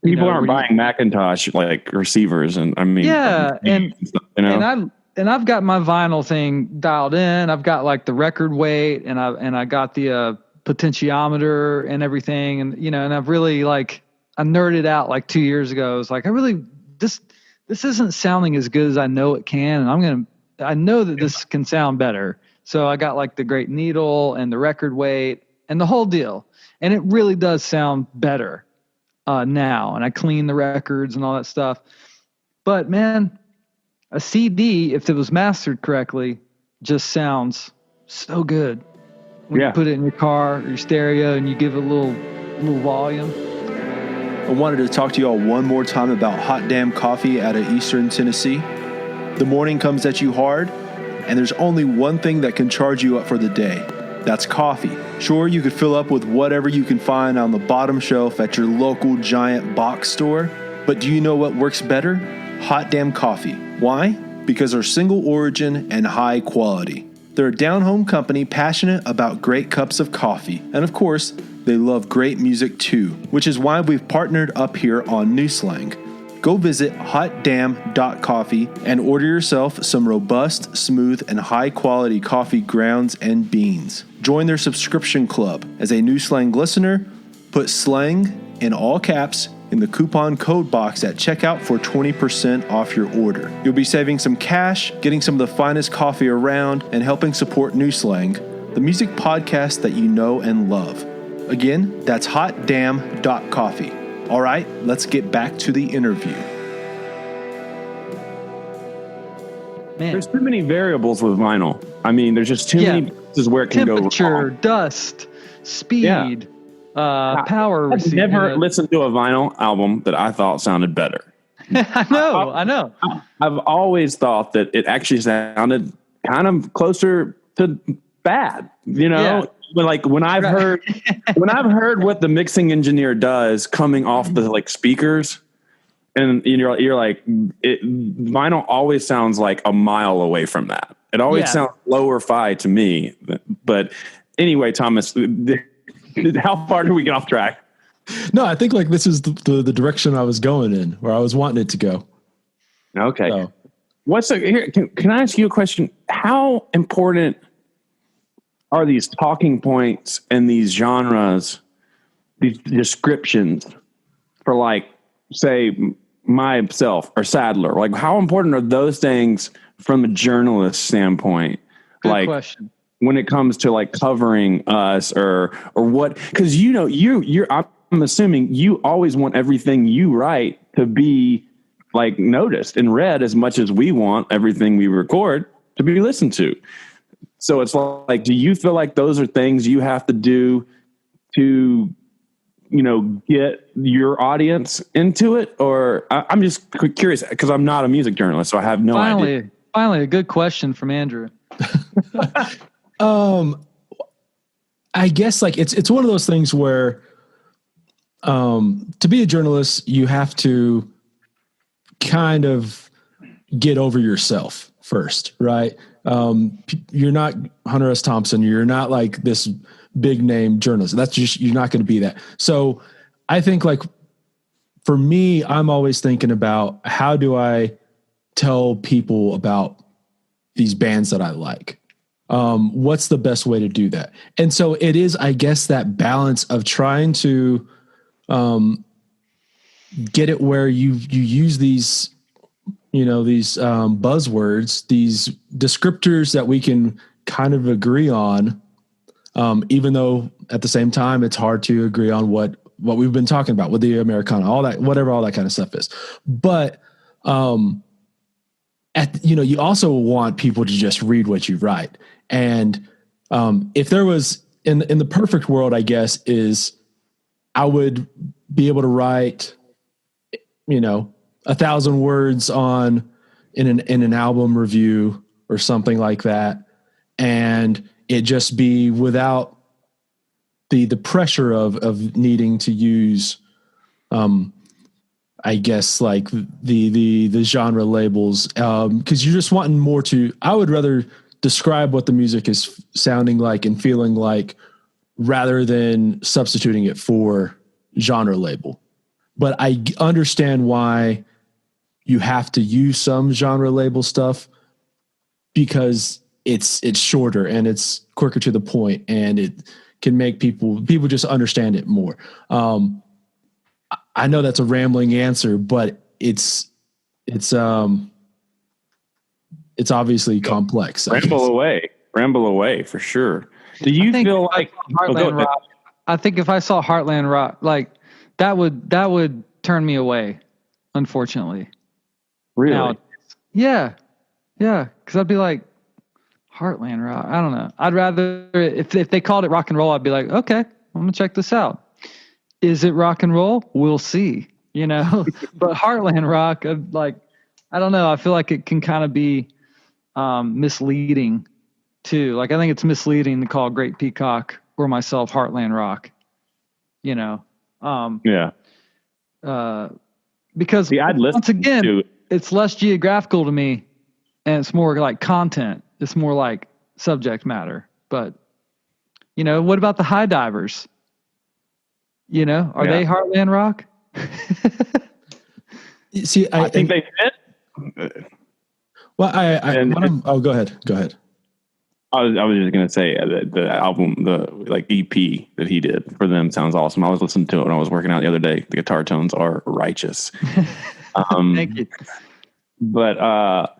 People aren't buying Macintosh like receivers, and I mean, and I've got my vinyl thing dialed in. I've got like the record weight, and I got the potentiometer and everything, and I've really I nerded out like 2 years ago. I was like, this isn't sounding as good as I know it can, and I know that this can sound better. So I got like the Great Needle and the record weight and the whole deal. And it really does sound better now. And I clean the records and all that stuff. But man, a CD, if it was mastered correctly, just sounds so good. When you put it in your car or your stereo and you give it a little volume. I wanted to talk to you all one more time about Hot Damn Coffee out of Eastern Tennessee. The morning comes at you hard, and there's only one thing that can charge you up for the day. That's coffee. Sure, you could fill up with whatever you can find on the bottom shelf at your local giant box store, but do you know what works better? Hot Damn Coffee. Why? Because they're single origin and high quality. They're a down-home company passionate about great cups of coffee, and of course, they love great music too, which is why we've partnered up here on New Slang. Go visit hotdamn.coffee and order yourself some robust, smooth, and high-quality coffee grounds and beans. Join their subscription club. As a New Slang listener, put slang in all caps in the coupon code box at checkout for 20% off your order. You'll be saving some cash, getting some of the finest coffee around, and helping support New Slang, the music podcast that you know and love. Again, that's hotdamn.coffee. All right, let's get back to the interview. Man. There's too many variables with vinyl. I mean, there's just too many places where it can go wrong. Temperature, dust, speed, power. I've never listened to a vinyl album that I thought sounded better. I know. I've always thought that it actually sounded kind of closer to bad, you know? Yeah. But like when I've heard what the mixing engineer does coming off the like speakers, and you're like, vinyl always sounds like a mile away from that. It always sounds lower fi to me. But anyway, Thomas, how far do we get off track? No, I think like this is the direction I was going in, where I was wanting it to go. Okay. So. Can I ask you a question? How important are these talking points and these genres, these descriptions for, like, say, myself or Sadler? Like, how important are those things from a journalist standpoint? Good question. When it comes to like covering us or what? Because I'm assuming you always want everything you write to be like noticed and read as much as we want everything we record to be listened to. So it's like, do you feel like those are things you have to do to, get your audience into it? Or I'm just curious because I'm not a music journalist, so I have no idea. Finally, a good question from Andrew. I guess like it's one of those things where to be a journalist, you have to kind of get over yourself first, right? You're not Hunter S. Thompson. You're not like this big name journalist. You're not going to be that. So I think like for me, I'm always thinking about how do I tell people about these bands that I like? What's the best way to do that? And so it is, I guess, that balance of trying to get it where you use these buzzwords, these descriptors that we can kind of agree on, even though at the same time it's hard to agree on what we've been talking about with the Americana, all that kind of stuff is. But you also want people to just read what you write. And if there was in the perfect world, I guess, is I would be able to write, 1,000 words in an album review or something like that, and it just be without the pressure of needing to use, I guess, like the genre labels, because you're just wanting more to. I would rather describe what the music is sounding like and feeling like, rather than substituting it for genre label. But I understand why you have to use some genre label stuff, because it's shorter and it's quicker to the point, and it can make people just understand it more. I know that's a rambling answer, but it's obviously complex. Ramble away for sure. Do you feel like Heartland Rock? I think if I saw Heartland Rock, like that would turn me away, unfortunately. Really? Now, yeah. Because I'd be like, Heartland Rock. I don't know. I'd rather if they called it rock and roll, I'd be like, okay, I'm gonna check this out. Is it rock and roll? We'll see. But Heartland Rock, I don't know. I feel like it can kind of be misleading too. Like I think it's misleading to call Great Peacock or myself Heartland Rock. Because once again, it's less geographical to me, and it's more like content. It's more like subject matter. But what about the High Divers? Are they Heartland Rock? See, I think they fit. Well, go ahead. I was just gonna say the album, the like EP that he did for them sounds awesome. I was listening to it when I was working out the other day. The guitar tones are righteous. Thank you. But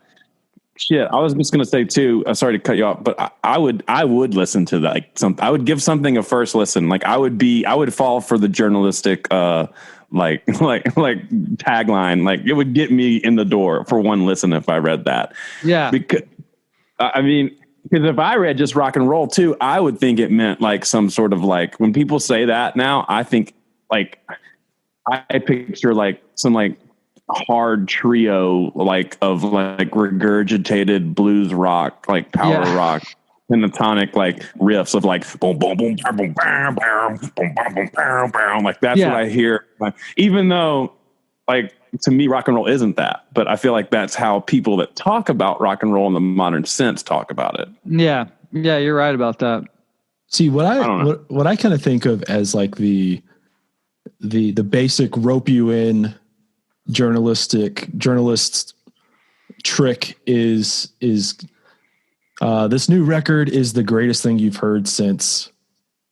Shit, I was just gonna say too. Sorry to cut you off, but I would listen to that. Like I would give something a first listen. Like I would fall for the journalistic like tagline. Like it would get me in the door for one listen if I read that. Yeah, because if I read just rock and roll too, I would think it meant like some sort of like when people say that now, I think like I picture like some like hard trio like of like regurgitated blues rock, like power rock, pentatonic like riffs of like boom boom boom boom boom boom boom boom boom boom boom. Like that's what I hear. Even though like to me rock and roll isn't that, but I feel like that's how people that talk about rock and roll in the modern sense talk about it. Yeah, you're right about that. See what I kind of think of as like the basic rope you in journalist trick is this new record is the greatest thing you've heard since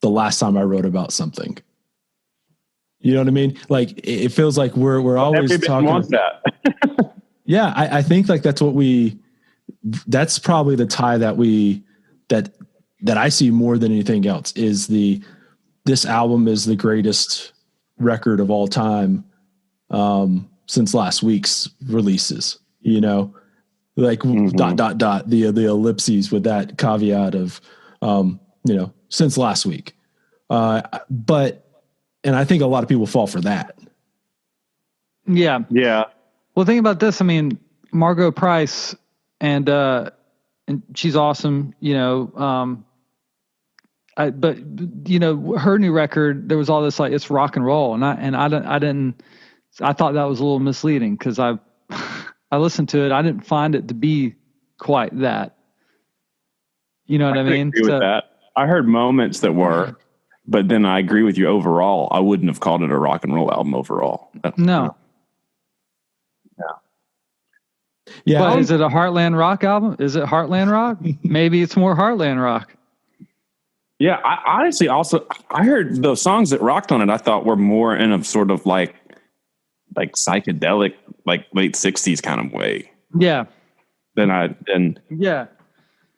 the last time I wrote about something. You know what I mean? Like it feels like we're always talking. Wants that. Yeah, I think like that's probably the tie that I see more than anything else is this album is the greatest record of all time since last week's releases, you know, like the ellipses with that caveat of you know, since last week. And I think a lot of people fall for that. Yeah. Yeah. Well, think about this. I mean, Margot Price and she's awesome, you know, but you know, her new record, there was all this, like, it's rock and roll. I thought that was a little misleading because I listened to it. I didn't find it to be quite that, you know what I mean? Agree with that. I heard moments that were, but then I agree with you overall. I wouldn't have called it a rock and roll album overall. No. Yeah. But is it a Heartland rock album? Is it Heartland rock? Maybe it's more Heartland rock. Yeah. I honestly I heard those songs that rocked on it. I thought were more in a sort of like psychedelic, like late 60s kind of way. Yeah. Then I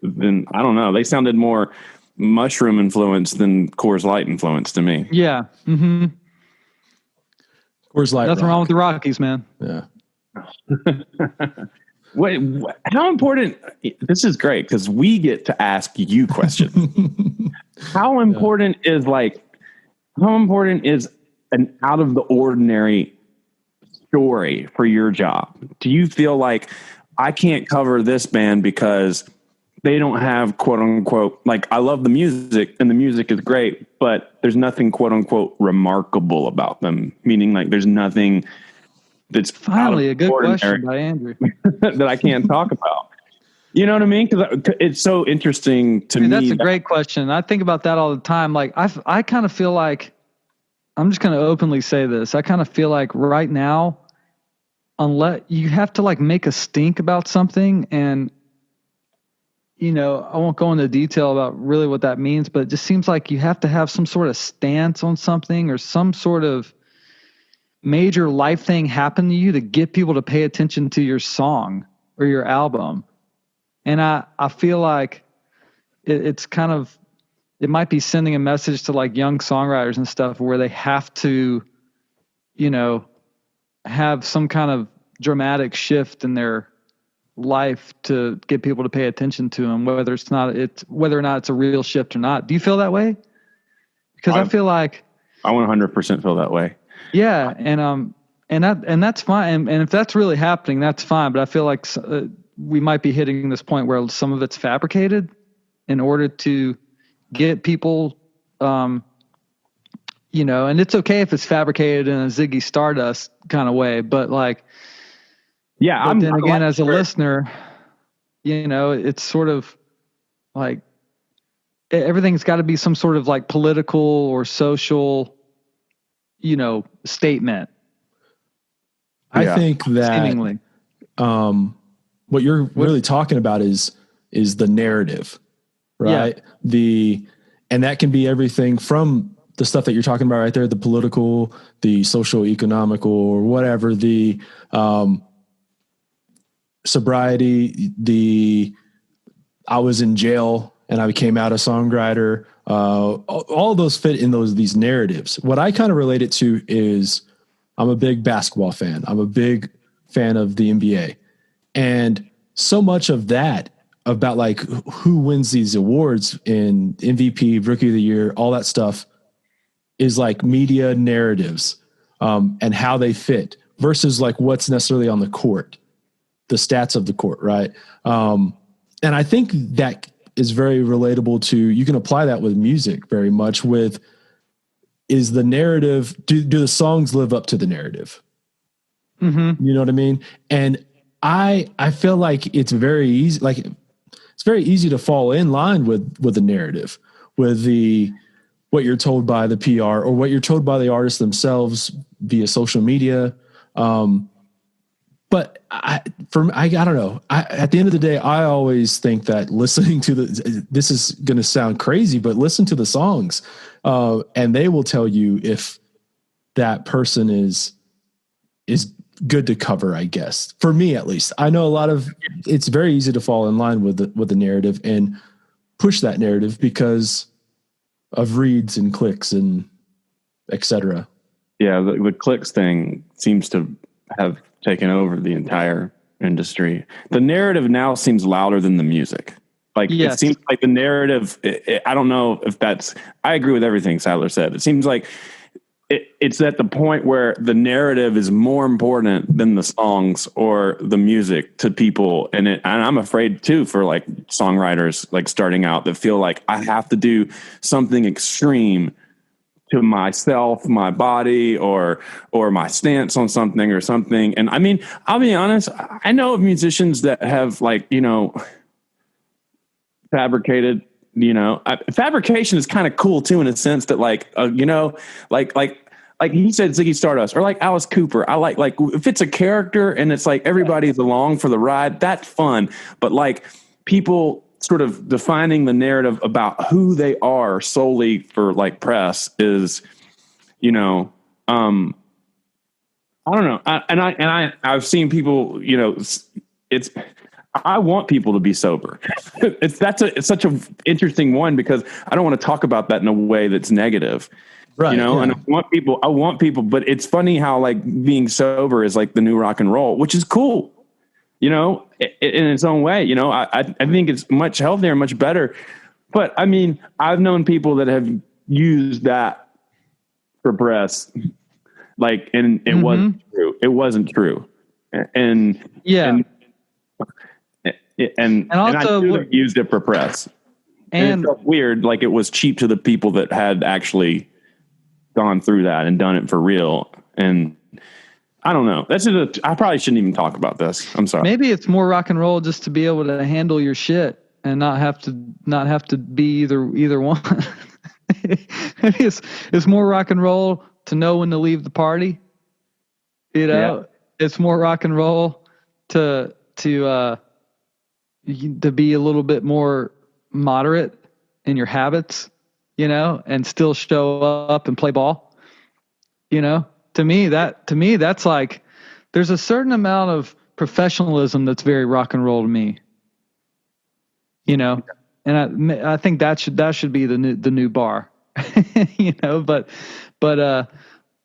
don't know. They sounded more mushroom influenced than Coors Light influenced to me. Yeah. Mm-hmm. Coors Light. Nothing wrong with the Rockies, man. Yeah. Wait, how important? This is great because we get to ask you questions. How important is an out of the ordinary story for your job? Do you feel like I can't cover this band because they don't have quote unquote, like I love the music and the music is great, but there's nothing quote unquote remarkable about them. Meaning like there's nothing that's finally a good question by Andrew that I can't talk about. You know what I mean? Because it's so interesting to me. That's a great question. I think about that all the time. Like I kind of feel like, I'm just going to openly say this. I kind of feel like right now, unless you have to like make a stink about something, and you know, I won't go into detail about really what that means, but it just seems like you have to have some sort of stance on something or some sort of major life thing happen to you to get people to pay attention to your song or your album. And I feel like it's kind of, it might be sending a message to like young songwriters and stuff where they have to, you know, have some kind of dramatic shift in their life to get people to pay attention to them, whether or not it's a real shift or not. Do you feel that way? Because I feel like I 100% feel that way. Yeah. And that's fine. And if that's really happening, that's fine. But I feel like we might be hitting this point where some of it's fabricated in order to get people, you know, and it's okay if it's fabricated in a Ziggy Stardust kind of way, but like, yeah. But then again, as a listener, you know, it's sort of like everything's got to be some sort of like political or social, you know, statement. I think that seemingly. What you're really talking about is the narrative, right? Yeah. And that can be everything from the stuff that you're talking about right there, the political, the social, economical, or whatever, sobriety, I was in jail and I became out a songwriter. All those fit in these narratives. What I kind of relate it to is I'm a big basketball fan. I'm a big fan of the NBA. And so much of that about like who wins these awards in MVP, Rookie of the Year, all that stuff is like media narratives and how they fit versus like what's necessarily on the court, the stats of the court, right? And I think that is very relatable to, you can apply that with music very much with, is the narrative, do the songs live up to the narrative? Mm-hmm. You know what I mean? And I feel like it's very easy, like it's very easy to fall in line with the narrative, with what you're told by the PR or what you're told by the artists themselves via social media. But I don't know. At the end of the day, I always think that listening to this is going to sound crazy, but listen to the songs, and they will tell you if that person is good to cover, I guess. For me, at least, I know it's very easy to fall in line with the narrative and push that narrative because of reads and clicks and etc. Yeah, the clicks thing seems to have taken over the entire industry. The narrative now seems louder than the music. Like, yes. It seems like the narrative, I don't know if I agree with everything Sadler said. It seems like it's at the point where the narrative is more important than the songs or the music to people. And I'm afraid too, for like songwriters, like starting out, that feel like I have to do something extreme to myself, my body, or my stance on something or something. And I mean, I'll be honest, I know of musicians that have like, fabricated, fabrication is kind of cool too, in a sense that like, like he said, Ziggy Stardust or like Alice Cooper. I like if it's a character and it's like everybody's along for the ride, that's fun. But like people sort of defining the narrative about who they are solely for like press is, I don't know. I've seen people, I want people to be sober. It's such an interesting one because I don't want to talk about that in a way that's negative, right? Yeah. And I want people, but it's funny how like being sober is like the new rock and roll, which is cool. In its own way, I think it's much healthier, much better. But I mean, I've known people that have used that for press, like, and it wasn't true. It wasn't true. And yeah. And also I used it for press. And it felt weird. Like it was cheap to the people that had actually gone through that and done it for real. And I don't know. I probably shouldn't even talk about this. I'm sorry. Maybe it's more rock and roll just to be able to handle your shit and not have to be either one. It's more rock and roll to know when to leave the party. Yeah. It's more rock and roll to be a little bit more moderate in your habits, and still show up and play ball, To me, that's like, there's a certain amount of professionalism that's very rock and roll to me, and I think that should be the new bar, but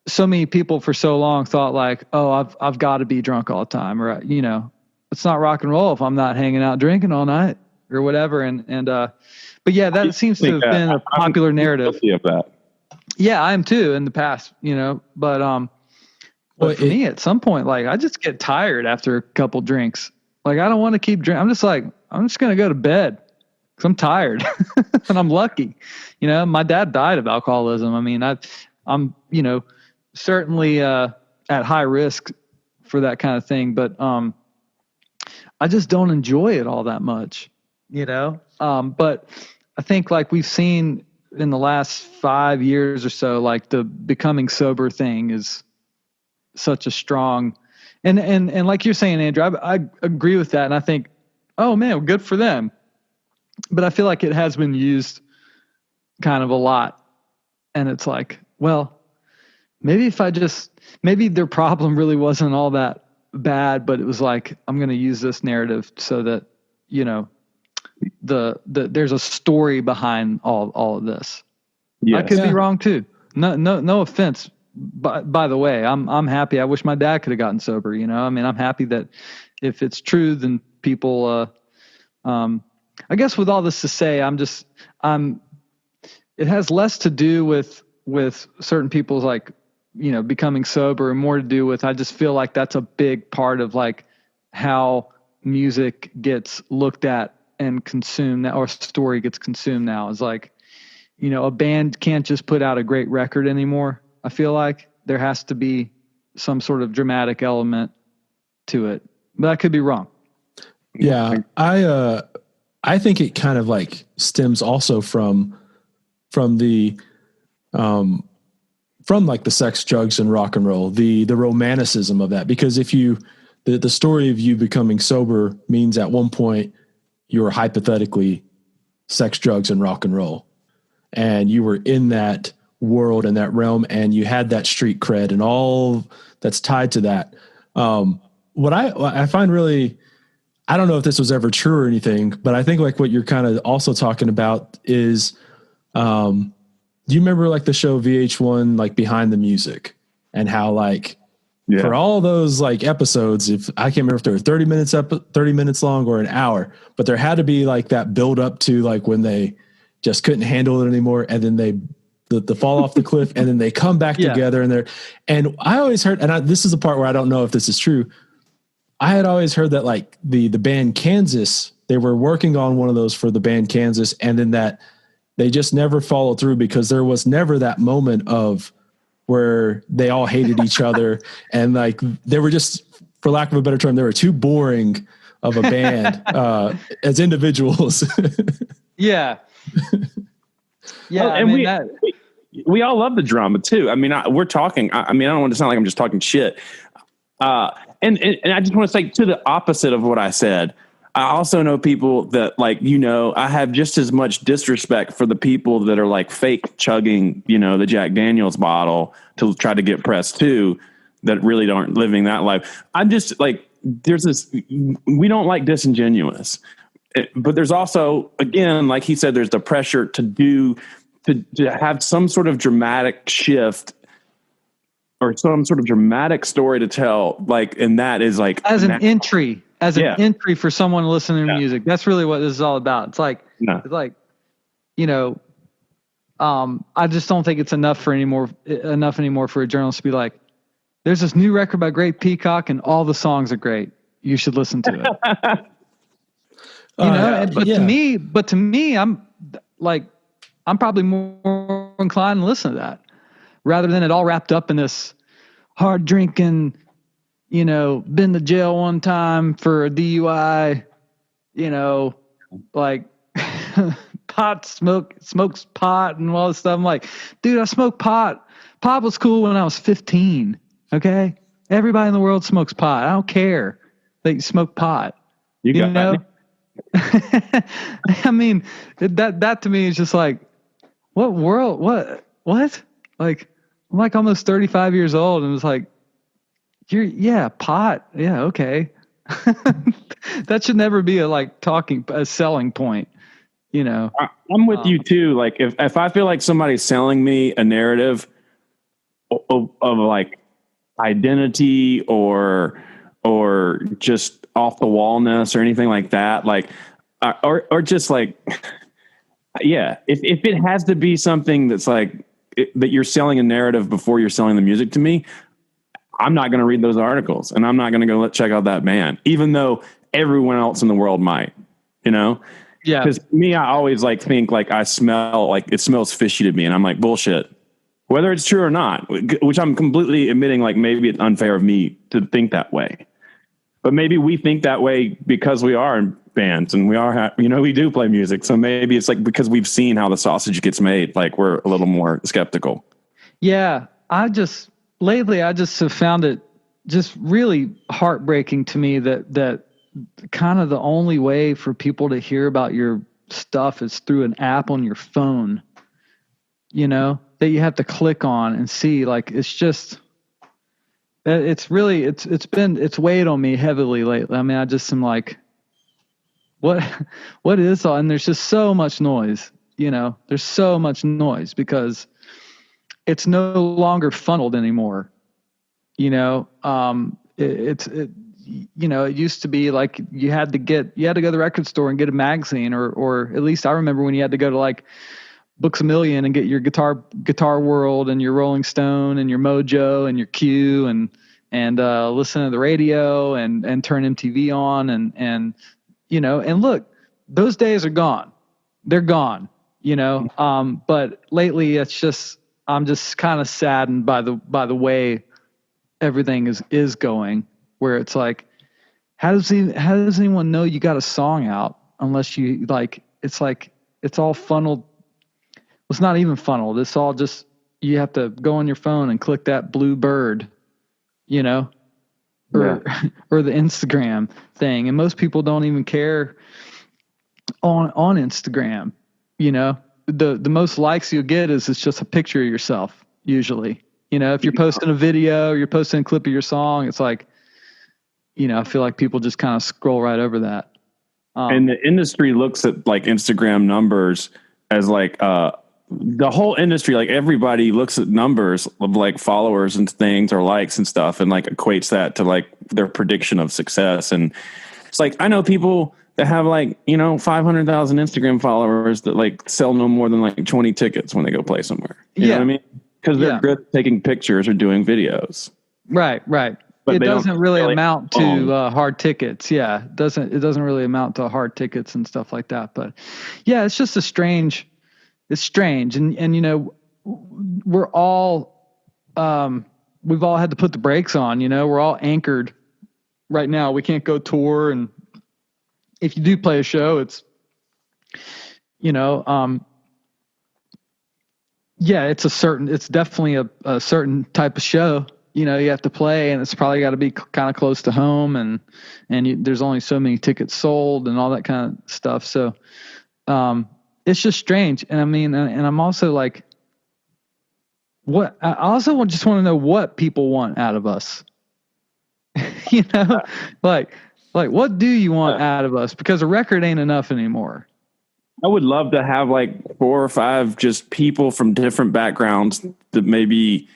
so many people for so long thought like, oh, I've got to be drunk all the time, or it's not rock and roll if I'm not hanging out drinking all night or whatever, but yeah, that seems to have been a popular narrative. Guilty of that. Yeah, I am too in the past, but for me at some point, like I just get tired after a couple drinks. Like I don't want to keep drinking. I'm just going to go to bed because I'm tired and I'm lucky. My dad died of alcoholism. I mean, I'm certainly at high risk for that kind of thing, but I just don't enjoy it all that much, but I think like we've seen in the last 5 years or so, like the becoming sober thing is such a strong, and like you're saying, Andrew, I agree with that. And I think, oh man, good for them. But I feel like it has been used kind of a lot. And it's like, well, maybe their problem really wasn't all that bad, but it was like, I'm going to use this narrative so that, you know, there's a story behind all of this. Yes. I could be wrong too. No offense. By the way, I'm happy. I wish my dad could have gotten sober. You know, I mean, I'm happy that if it's true, then people, I guess with all this to say, it has less to do with certain people's like, you know, becoming sober and more to do with, I just feel like that's a big part of like how music gets looked at and consumed now, or story gets consumed now, is like, you know, a band can't just put out a great record anymore. I feel like there has to be some sort of dramatic element to it, but I could be wrong. Yeah. I think it kind of like stems also from the, from like the sex, drugs, and rock and roll, the romanticism of that. Because if the story of you becoming sober means at one point you were hypothetically sex, drugs, and rock and roll, and you were in that world and that realm, and you had that street cred and all that's tied to that. What I find really, I don't know if this was ever true or anything, but I think like what you're kind of also talking about is, do you remember like the show VH1, like Behind the Music, and how like for all those like episodes, if I can't remember if they were 30 minutes long or an hour, but there had to be like that build up to like when they just couldn't handle it anymore. And then the fall off the cliff, and then they come back together, and I always heard, and this is the part where I don't know if this is true. I had always heard that like the band Kansas, they were working on one of those for the band Kansas, and then that they just never followed through because there was never that moment of where they all hated each other. And like, they were just, for lack of a better term, they were too boring of a band as individuals. Yeah. Yeah. Well, and we all love the drama too. I mean, we're talking, I mean, I don't want to sound like I'm just talking shit. And I just want to say, to the opposite of what I said, I also know people that like, you know, I have just as much disrespect for the people that are like fake chugging, you know, the Jack Daniels bottle to try to get pressed too, that really aren't living that life. I'm just like, there's this, we don't like disingenuous, but there's also, again, like he said, there's the pressure to have some sort of dramatic shift or some sort of dramatic story to tell. Like, and that is like as an entry for someone listening to music. That's really what this is all about. It's like, you know, I just don't think it's enough anymore for a journalist to be like, there's this new record by Great Peacock and all the songs are great. You should listen to it. To me, I'm probably more inclined to listen to that rather than it all wrapped up in this hard drinking, you know, been to jail one time for a DUI, you know, like smokes pot and all this stuff. I'm like, dude, I smoked pot. Pot was cool when I was 15. Okay. Everybody in the world smokes pot. I don't care that you smoke pot. You know? I mean, that to me is just like, what world? What? Like, I'm like almost 35 years old, and it's like, pot. Yeah, okay. That should never be a selling point, you know. I'm with you too. Like, if I feel like somebody's selling me a narrative of like identity or just off the wallness or anything like that, like, or just like, yeah, if it has to be something that's like that you're selling a narrative before you're selling the music to me, I'm not going to read those articles, and I'm not going to go check out that band, even though everyone else in the world might, you know? Yeah. Because me, I always like think like I smell like it smells fishy to me, and I'm like, bullshit, whether it's true or not, which I'm completely admitting, like maybe it's unfair of me to think that way, but maybe we think that way because we are in bands and we are, you know, we do play music. So maybe it's like, because we've seen how the sausage gets made, like we're a little more skeptical. Yeah. Lately, I just have found it just really heartbreaking to me that kind of the only way for people to hear about your stuff is through an app on your phone, you know, that you have to click on and see. Like, it's just, It's really it's weighed on me heavily lately. I mean, I just am like, what is all? And there's just so much noise. There's so much noise because it's no longer funneled anymore. It used to be like you had to go to the record store and get a magazine, or at least I remember when you had to go to like Books A Million and get your Guitar World and your Rolling Stone and your Mojo and your Q and listen to the radio and turn MTV on and look, those days are gone. They're gone. But lately it's just, I'm just kind of saddened by the way everything is going, where it's like, how does anyone know you got a song out unless you like, it's like, it's all funneled. It's not even funneled. It's all just, you have to go on your phone and click that blue bird, or the Instagram thing. And most people don't even care on Instagram. The most likes you'll get is it's just a picture of yourself usually. If you're posting a video, you're posting a clip of your song, it's like, I feel like people just kind of scroll right over that. And the industry looks at like Instagram numbers as like, the whole industry, like everybody looks at numbers of like followers and things or likes and stuff and like equates that to like their prediction of success. And it's like, I know people that have like, 500,000 Instagram followers that like sell no more than like 20 tickets when they go play somewhere. You know what I mean? Because they're good at taking pictures or doing videos. Right. But it doesn't really amount to hard tickets. Yeah. It doesn't really amount to hard tickets and stuff like that. But yeah, it's just it's strange. And we're all, we've all had to put the brakes on, we're all anchored right now. We can't go tour. And if you do play a show, it's, it's definitely a certain type of show, you have to play, and it's probably got to be kind of close to home and there's only so many tickets sold and all that kind of stuff. So, it's just strange. And I mean, and I'm also like, I also just want to know what people want out of us, like what do you want out of us? Because a record ain't enough anymore. I would love to have like 4 or 5 just people from different backgrounds that maybe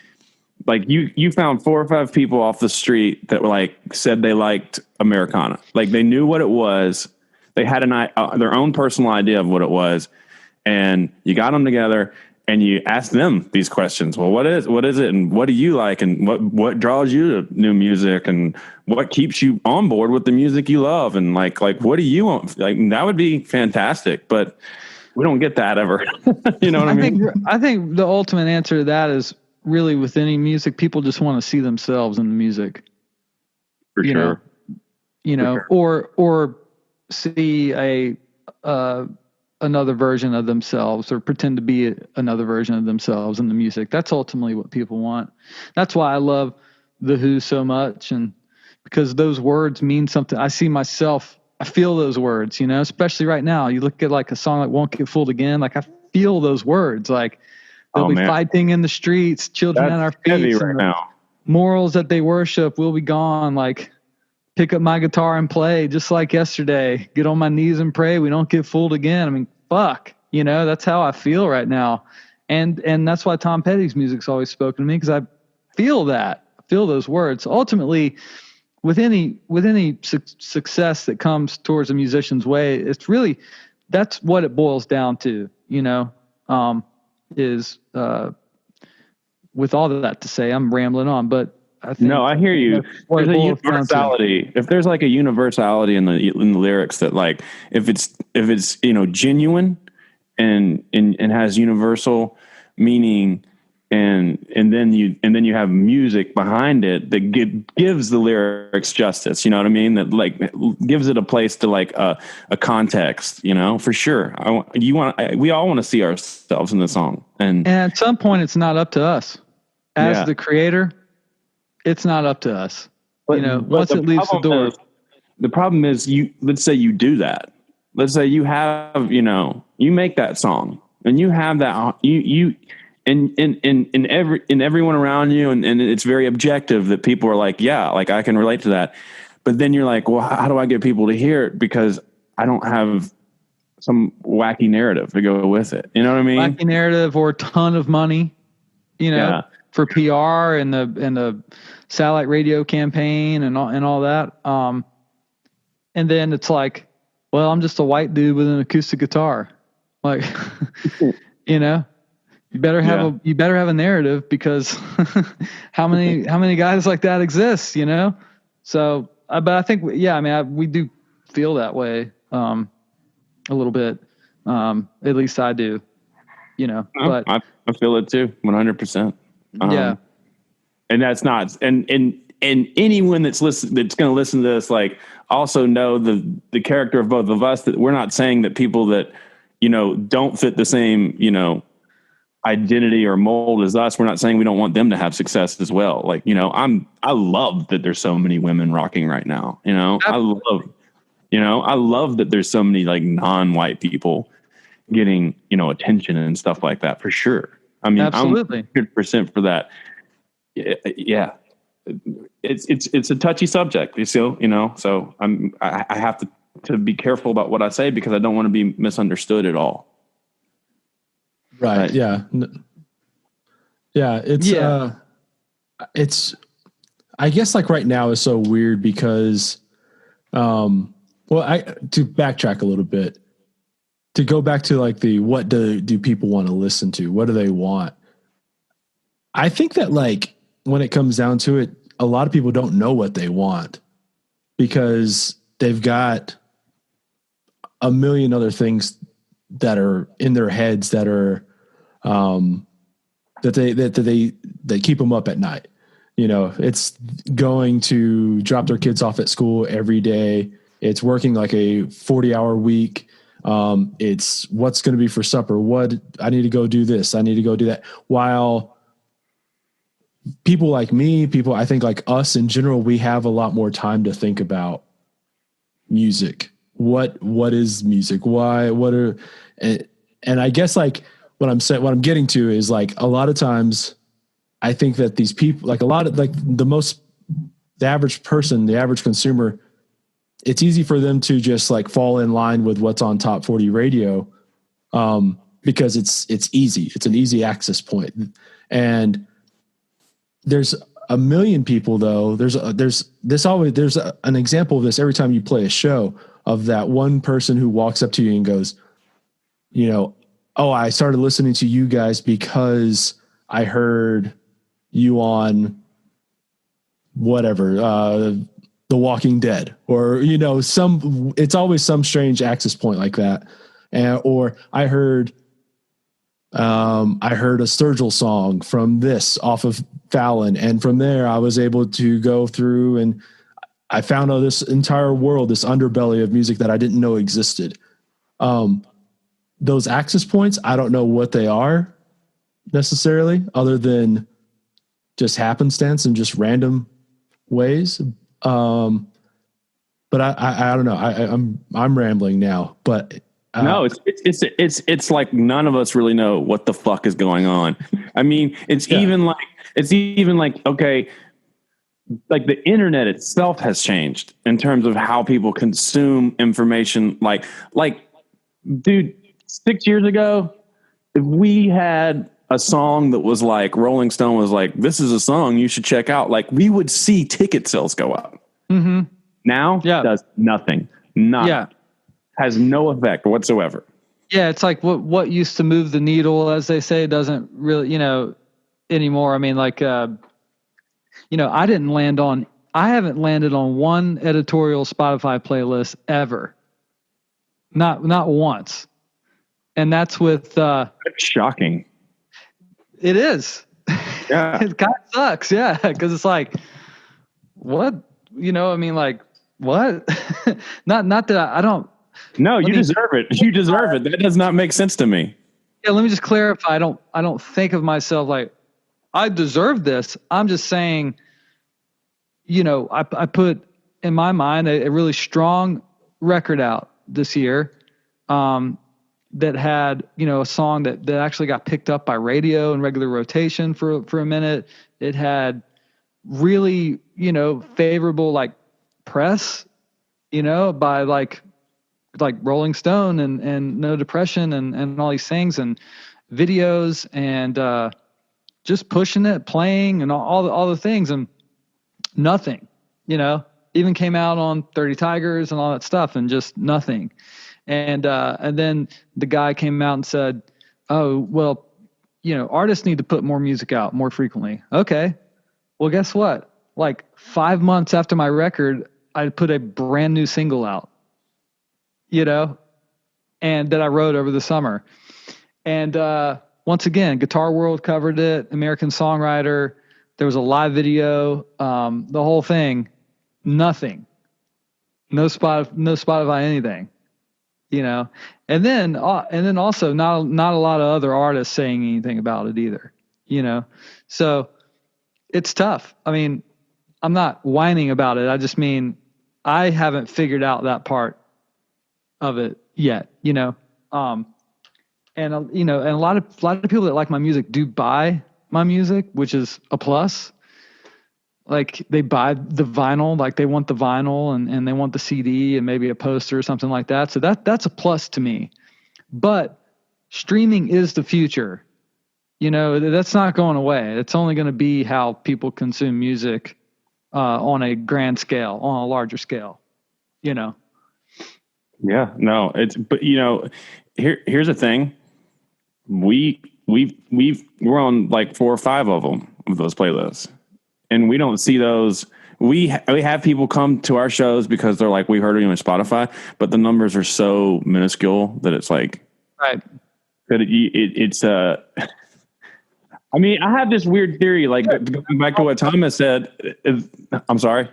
like you found 4 or 5 people off the street that were like said they liked Americana. Like they knew what it was. They had their own personal idea of what it was. And you got them together and you asked them these questions. Well, what is it? And what do you like? And what draws you to new music? And what keeps you on board with the music you love? And like, what do you want? Like, that would be fantastic, but we don't get that ever. You know what I mean? I think the ultimate answer to that is really with any music, people just want to see themselves in the music. For sure. Or see another version of themselves or pretend to be another version of themselves in the music. That's ultimately what people want. That's why I love The Who so much. And because those words mean something. I see myself, I feel those words, especially right now. You look at like a song like Won't Get Fooled Again. Like I feel those words. Like they'll be fighting in the streets, children at our feet. Right now. Morals that they worship will be gone. Like, pick up my guitar and play just like yesterday. Get on my knees and pray. We don't get fooled again. I mean, fuck, that's how I feel right now. And that's why Tom Petty's music's always spoken to me, because I feel that. I feel those words. Ultimately, with any success that comes towards a musician's way, it's really, that's what it boils down to, with all of that to say, I'm rambling on, but I think, no, I hear you. There's a universality. If there's like a universality in the lyrics that like, if it's genuine and has universal meaning, and then you have music behind it that gives the lyrics justice. You know what I mean? That like gives it a place to like a context. For sure. We all want to see ourselves in the song, and at some point, it's not up to us as the creator. It's not up to us. But once it leaves the door. The problem is, let's say you do that. Let's say you have, you make that song and you have that, in everyone around you, and it's very objective that people are like, yeah, like I can relate to that. But then you're like, well, how do I get people to hear it? Because I don't have some wacky narrative to go with it. You know what I mean? Wacky narrative or a ton of money, for PR and the satellite radio campaign and all that. And then it's like, well, I'm just a white dude with an acoustic guitar. Like, you better have a narrative, because how many guys like that exist, So, but I think, we do feel that way, a little bit. At least I do, but I feel it too. 100%. Yeah. And that's not, and anyone that's going to listen to this, like, also know the character of both of us, that we're not saying that people that, don't fit the same, identity or mold as us, we're not saying we don't want them to have success as well. Like, I love that there's so many women rocking right now. I love that there's so many like non-white people getting, attention and stuff like that, for sure. I mean, absolutely. I'm 100% for that. Yeah. It's a touchy subject, so I have to be careful about what I say, because I don't want to be misunderstood at all. Right. Yeah. Yeah. It's, I guess, like, right now is so weird because, to backtrack a little bit, to go back to like what do people want to listen to? What do they want? I think that, like, when it comes down to it, a lot of people don't know what they want, because they've got a million other things that are in their heads that are, that they keep them up at night. It's going to drop their kids off at school every day. It's working like a 40-hour week. It's what's going to be for supper. What I need to go do this. I need to go do that. While people like me, I think like us in general, we have a lot more time to think about music. What is music? Why? And I guess, like, what I'm getting to is, like, a lot of times I think that these people, like, a lot of, like, the average person, the average consumer, it's easy for them to just like fall in line with what's on top 40 radio, because it's easy. It's an easy access point. And there's a million people, though. There's an example of this every time you play a show, of that one person who walks up to you and goes, oh, I started listening to you guys because I heard you on whatever, The Walking Dead, or, it's always some strange access point like that. Or I heard a Sturgill song from this off of Fallon. And from there I was able to go through and I found out this entire world, this underbelly of music that I didn't know existed. Those access points, I don't know what they are necessarily, other than just happenstance and just random ways. But I don't know. I'm rambling now, but no, it's like none of us really know what the fuck is going on. I mean, it's even like, okay, like the internet itself has changed in terms of how people consume information. Like, dude, 6 years ago, if we had a song that was like, Rolling Stone was like, this is a song you should check out, like, we would see ticket sales go up. Mm-hmm. Now, does nothing. Has no effect whatsoever. Yeah, it's like what used to move the needle, as they say, doesn't really, anymore. I mean, like, I haven't landed on one editorial Spotify playlist ever. Not once. And that's with, that's shocking. It is. Yeah. It kind of sucks. Yeah. Cause it's like, what, like, what? not that I don't. No, you deserve it. You deserve it. That does not make sense to me. Yeah. Let me just clarify. I don't think of myself like I deserve this. I'm just saying, I put in my mind a really strong record out this year. that had, you know, a song that actually got picked up by radio and regular rotation for a minute. It had really, you know, favorable like press, you know, by like Rolling Stone and No Depression and all these things and videos and just pushing it, playing and all the things, and nothing, you know, even came out on 30 Tigers and all that stuff, and just nothing. And then the guy came out and said, oh, well, you know, artists need to put more music out more frequently. Okay. Well, guess what? Like 5 months after my record, I put a brand new single out, you know, and that I wrote over the summer. And once again, Guitar World covered it, American Songwriter. There was a live video, the whole thing. Nothing. No Spotify anything, you know. And then also not a lot of other artists saying anything about it either, you know. So it's tough. I mean, I'm not whining about it. I just mean I haven't figured out that part of it yet, you know. And you know, and a lot of people that like my music do buy my music, which is a plus. Like they buy the vinyl, like they want the vinyl and they want the CD and maybe a poster or something like that. So that's a plus to me. But streaming is the future. You know, that's not going away. It's only going to be how people consume music on a grand scale, on a larger scale, you know? Yeah, no, but you know, here's the thing. We're on like 4 or 5 of them, of those playlists, and we don't see those. We have people come to our shows because they're like, we heard you on Spotify, but the numbers are so minuscule that it's like, right. That it's I mean, I have this weird theory, like going back to what Thomas said. I'm sorry.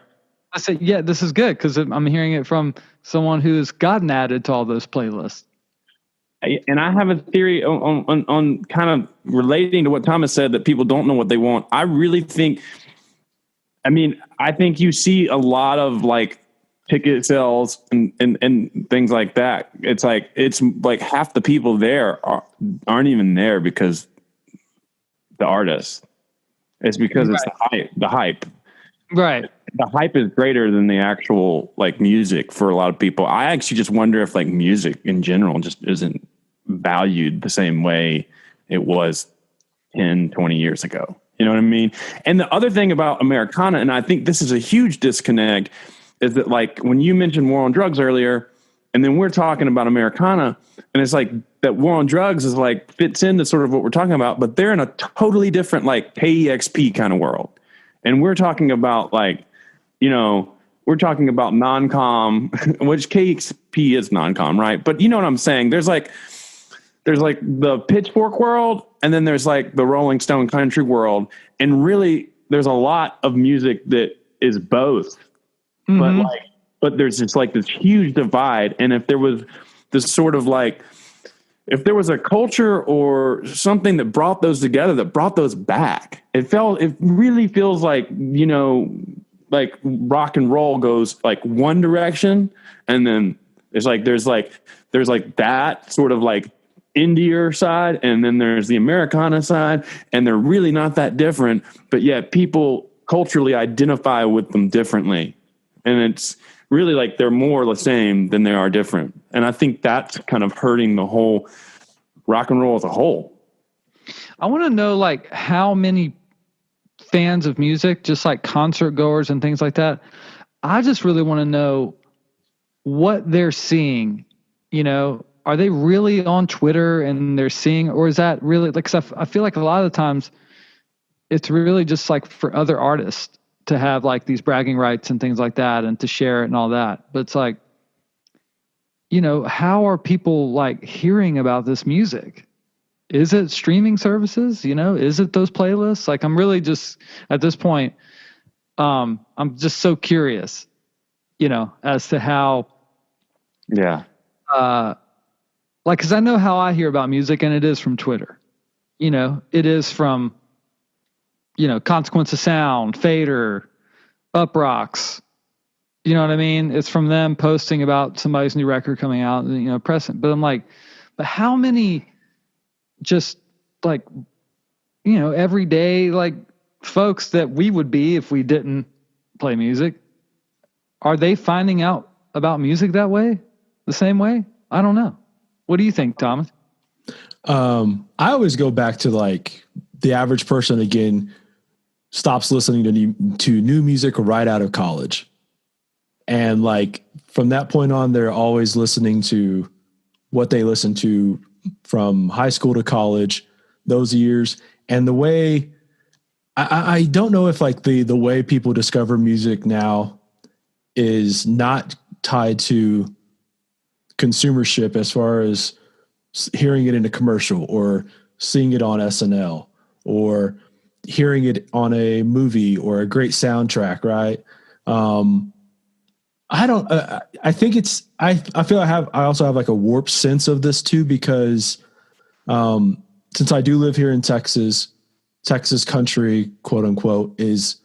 I said, yeah, this is good because I'm hearing it from someone who's gotten added to all those playlists. And I have a theory on kind of relating to what Thomas said, that people don't know what they want. I really think, I think you see a lot of like ticket sales and things like that. It's like half the people there aren't even there because the artist. It's because it's the hype. Right. The hype is greater than the actual like music for a lot of people. I actually just wonder if like music in general just isn't valued the same way it was 10, 20 years ago. You know what I mean? And the other thing about Americana, and I think this is a huge disconnect, is that like when you mentioned War on Drugs earlier, and then we're talking about Americana, and it's like that War on Drugs is like fits into sort of what we're talking about, but they're in a totally different like KEXP kind of world. And we're talking about like, you know, we're talking about non-com, which KEXP is non-com, right? But you know what I'm saying? There's like the Pitchfork world, and then there's like the Rolling Stone country world. And really there's a lot of music that is both. Mm-hmm. But there's just like this huge divide. And if there was this sort of like, if there was a culture or something that brought those together, that brought those back, it really feels like, you know, like rock and roll goes like one direction. And then there's that sort of like indie side. And then there's the Americana side, and they're really not that different, but yet people culturally identify with them differently. And it's really like they're more the same than they are different. And I think that's kind of hurting the whole rock and roll as a whole. I want to know like how many fans of music, just like concert goers and things like that. I just really want to know what they're seeing. You know, are they really on Twitter and they're seeing, or is that really like, 'cause I feel like a lot of the times it's really just like for other artists to have like these bragging rights and things like that and to share it and all that. But it's like, you know, how are people like hearing about this music? Is it streaming services? You know, is it those playlists? Like, I'm really just at this point, I'm just so curious, you know, as to how, like, 'cause I know how I hear about music, and it is from Twitter, you know, it is from, you know, Consequence of Sound, Fader, Up Rocks. You know what I mean? It's from them posting about somebody's new record coming out and, you know, pressing. But I'm like, but how many just like, everyday like folks that we would be if we didn't play music, are they finding out about music that way, the same way? I don't know. What do you think, Thomas? I always go back to like the average person again stops listening to new music right out of college. And like from that point on, they're always listening to what they listened to from high school to college, those years. And the way I don't know if like the way people discover music now is not tied to consumership as far as hearing it in a commercial or seeing it on SNL or hearing it on a movie or a great soundtrack. Right. I think it's, I feel I also have like a warped sense of this too, because, since I do live here in Texas country, quote unquote, it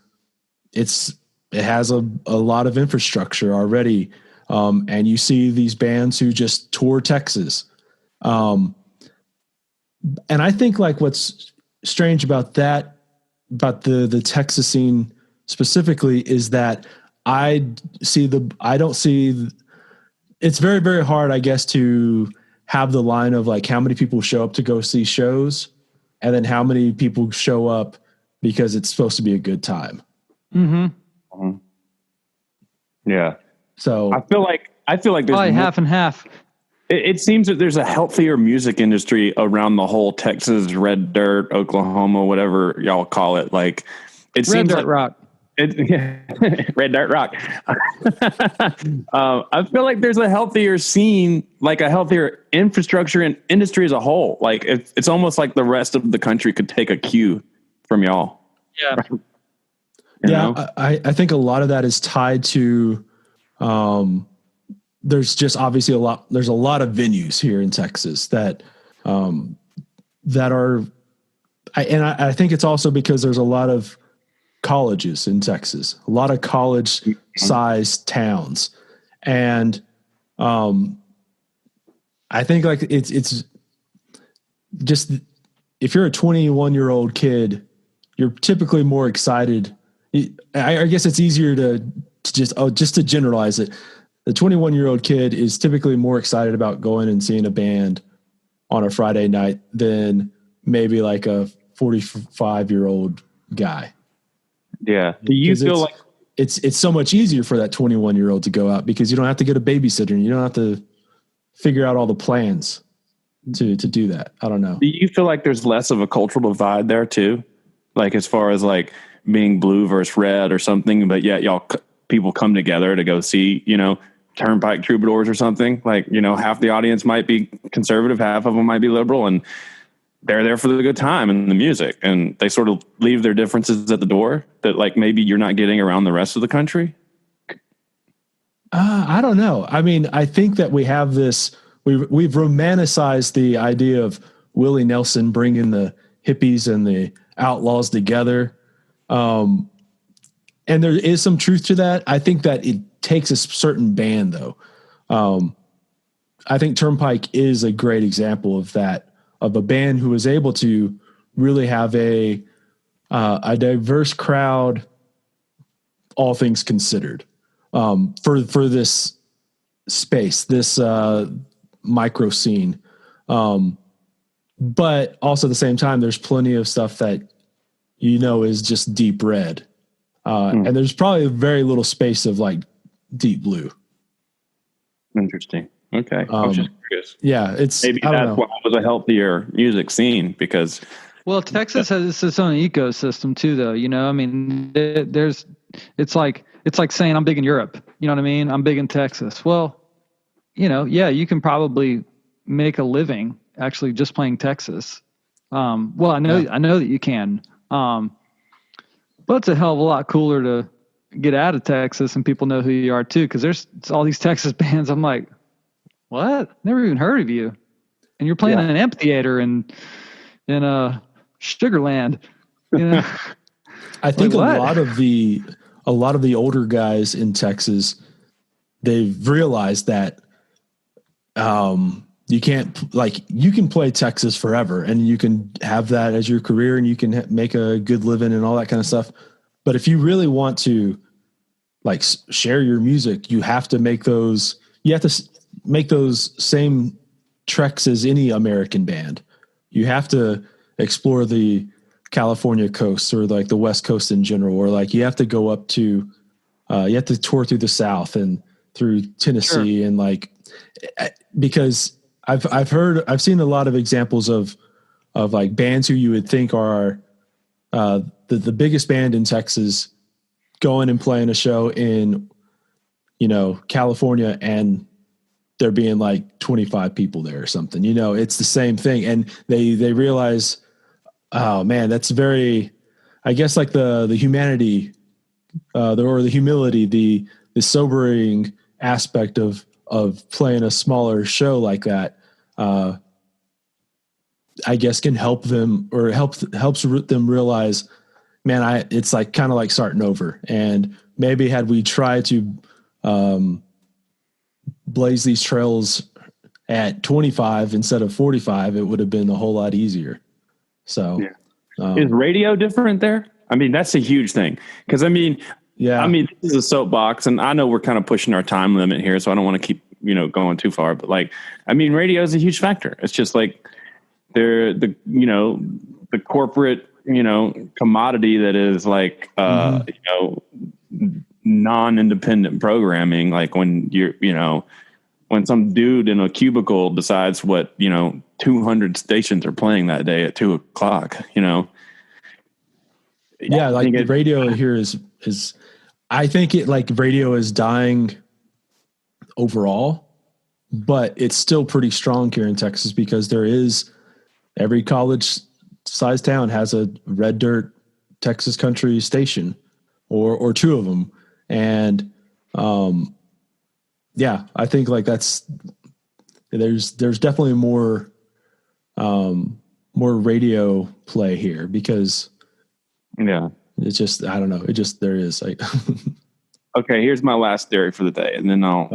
has a lot of infrastructure already. And you see these bands who just tour Texas. And I think like what's strange about that, about the Texas scene specifically, is that it's very, very hard, I guess, to have the line of like how many people show up to go see shows and then how many people show up because it's supposed to be a good time. Mm-hmm. Mm-hmm. Yeah. So I feel like there's probably half and half. It seems that there's a healthier music industry around the whole Texas, red dirt, Oklahoma, whatever y'all call it. Like it seems Red like Dirt Rock. Red Dirt Rock. I feel like there's a healthier scene, like a healthier infrastructure and industry as a whole. Like it's almost like the rest of the country could take a cue from y'all. Yeah. I think a lot of that is tied to, there's just obviously there's a lot of venues here in Texas that are, I think it's also because there's a lot of colleges in Texas, a lot of college sized towns. And, I think like it's just, if you're a 21-year-old kid, you're typically more excited. I guess it's easier to just to generalize it. The 21-year-old kid is typically more excited about going and seeing a band on a Friday night than maybe like a 45-year-old guy. Yeah. Do you feel like it's so much easier for that 21-year-old to go out because you don't have to get a babysitter and you don't have to figure out all the plans to do that. I don't know. Do you feel like there's less of a cultural divide there too? Like as far as like being blue versus red or something, but yet people come together to go see, Turnpike Troubadours or something. Like, half the audience might be conservative, half of them might be liberal, and they're there for the good time and the music, and they sort of leave their differences at the door that like maybe you're not getting around the rest of the country. I don't know. I mean, I think that we have this, we've romanticized the idea of Willie Nelson bringing the hippies and the outlaws together. And there is some truth to that. I think that it takes a certain band though. I think Turnpike is a great example of that, of a band who was able to really have a diverse crowd, all things considered, for this space, this micro scene. But also at the same time, there's plenty of stuff that, is just deep red. And there's probably very little space of like deep blue. Interesting. Okay. I was just curious. Yeah. Maybe that's why it was a healthier music scene because. Well, Texas has its own ecosystem too, though. I mean, it's like saying I'm big in Europe. You know what I mean? I'm big in Texas. Well, you can probably make a living actually just playing Texas. Well, I know that you can. But it's a hell of a lot cooler to get out of Texas and people know who you are too. Because there's all these Texas bands. I'm like, what? Never even heard of you. And you're playing in an amphitheater in Sugarland. I think like, a lot of the older guys in Texas, they've realized that you can't, like, you can play Texas forever and you can have that as your career and you can make a good living and all that kind of stuff. But if you really want to like share your music, you have to make those same treks as any American band. You have to explore the California coast or like the West Coast in general, or like you have to go up to, you have to tour through the South and through Tennessee. Sure. And like, because I've seen a lot of examples of like bands who you would think are the biggest band in Texas going and playing a show in, California, and there being like 25 people there or something. It's the same thing. And they realize, oh man, that's very, I guess, like the humanity, or the humility, the sobering aspect of playing a smaller show like that, I guess can help them, or helps them realize, man, it's like kind of like starting over. And maybe had we tried to blaze these trails at 25 instead of 45, it would have been a whole lot easier. So is radio different there? I mean, that's a huge thing. Cause this is a soapbox, and I know we're kind of pushing our time limit here, so I don't want to keep, going too far, but like, radio is a huge factor. It's just like the corporate, commodity that is like, non-independent programming. Like when when some dude in a cubicle decides what, 200 stations are playing that day at 2:00, Yeah. Like the radio here is, I think it, like, radio is dying overall, but it's still pretty strong here in Texas because there is, every college sized town has a red dirt Texas country station or two of them. And, I think like there's definitely more radio play here because it's just, I don't know. It just, there is like, okay, here's my last theory for the day. And then I'll,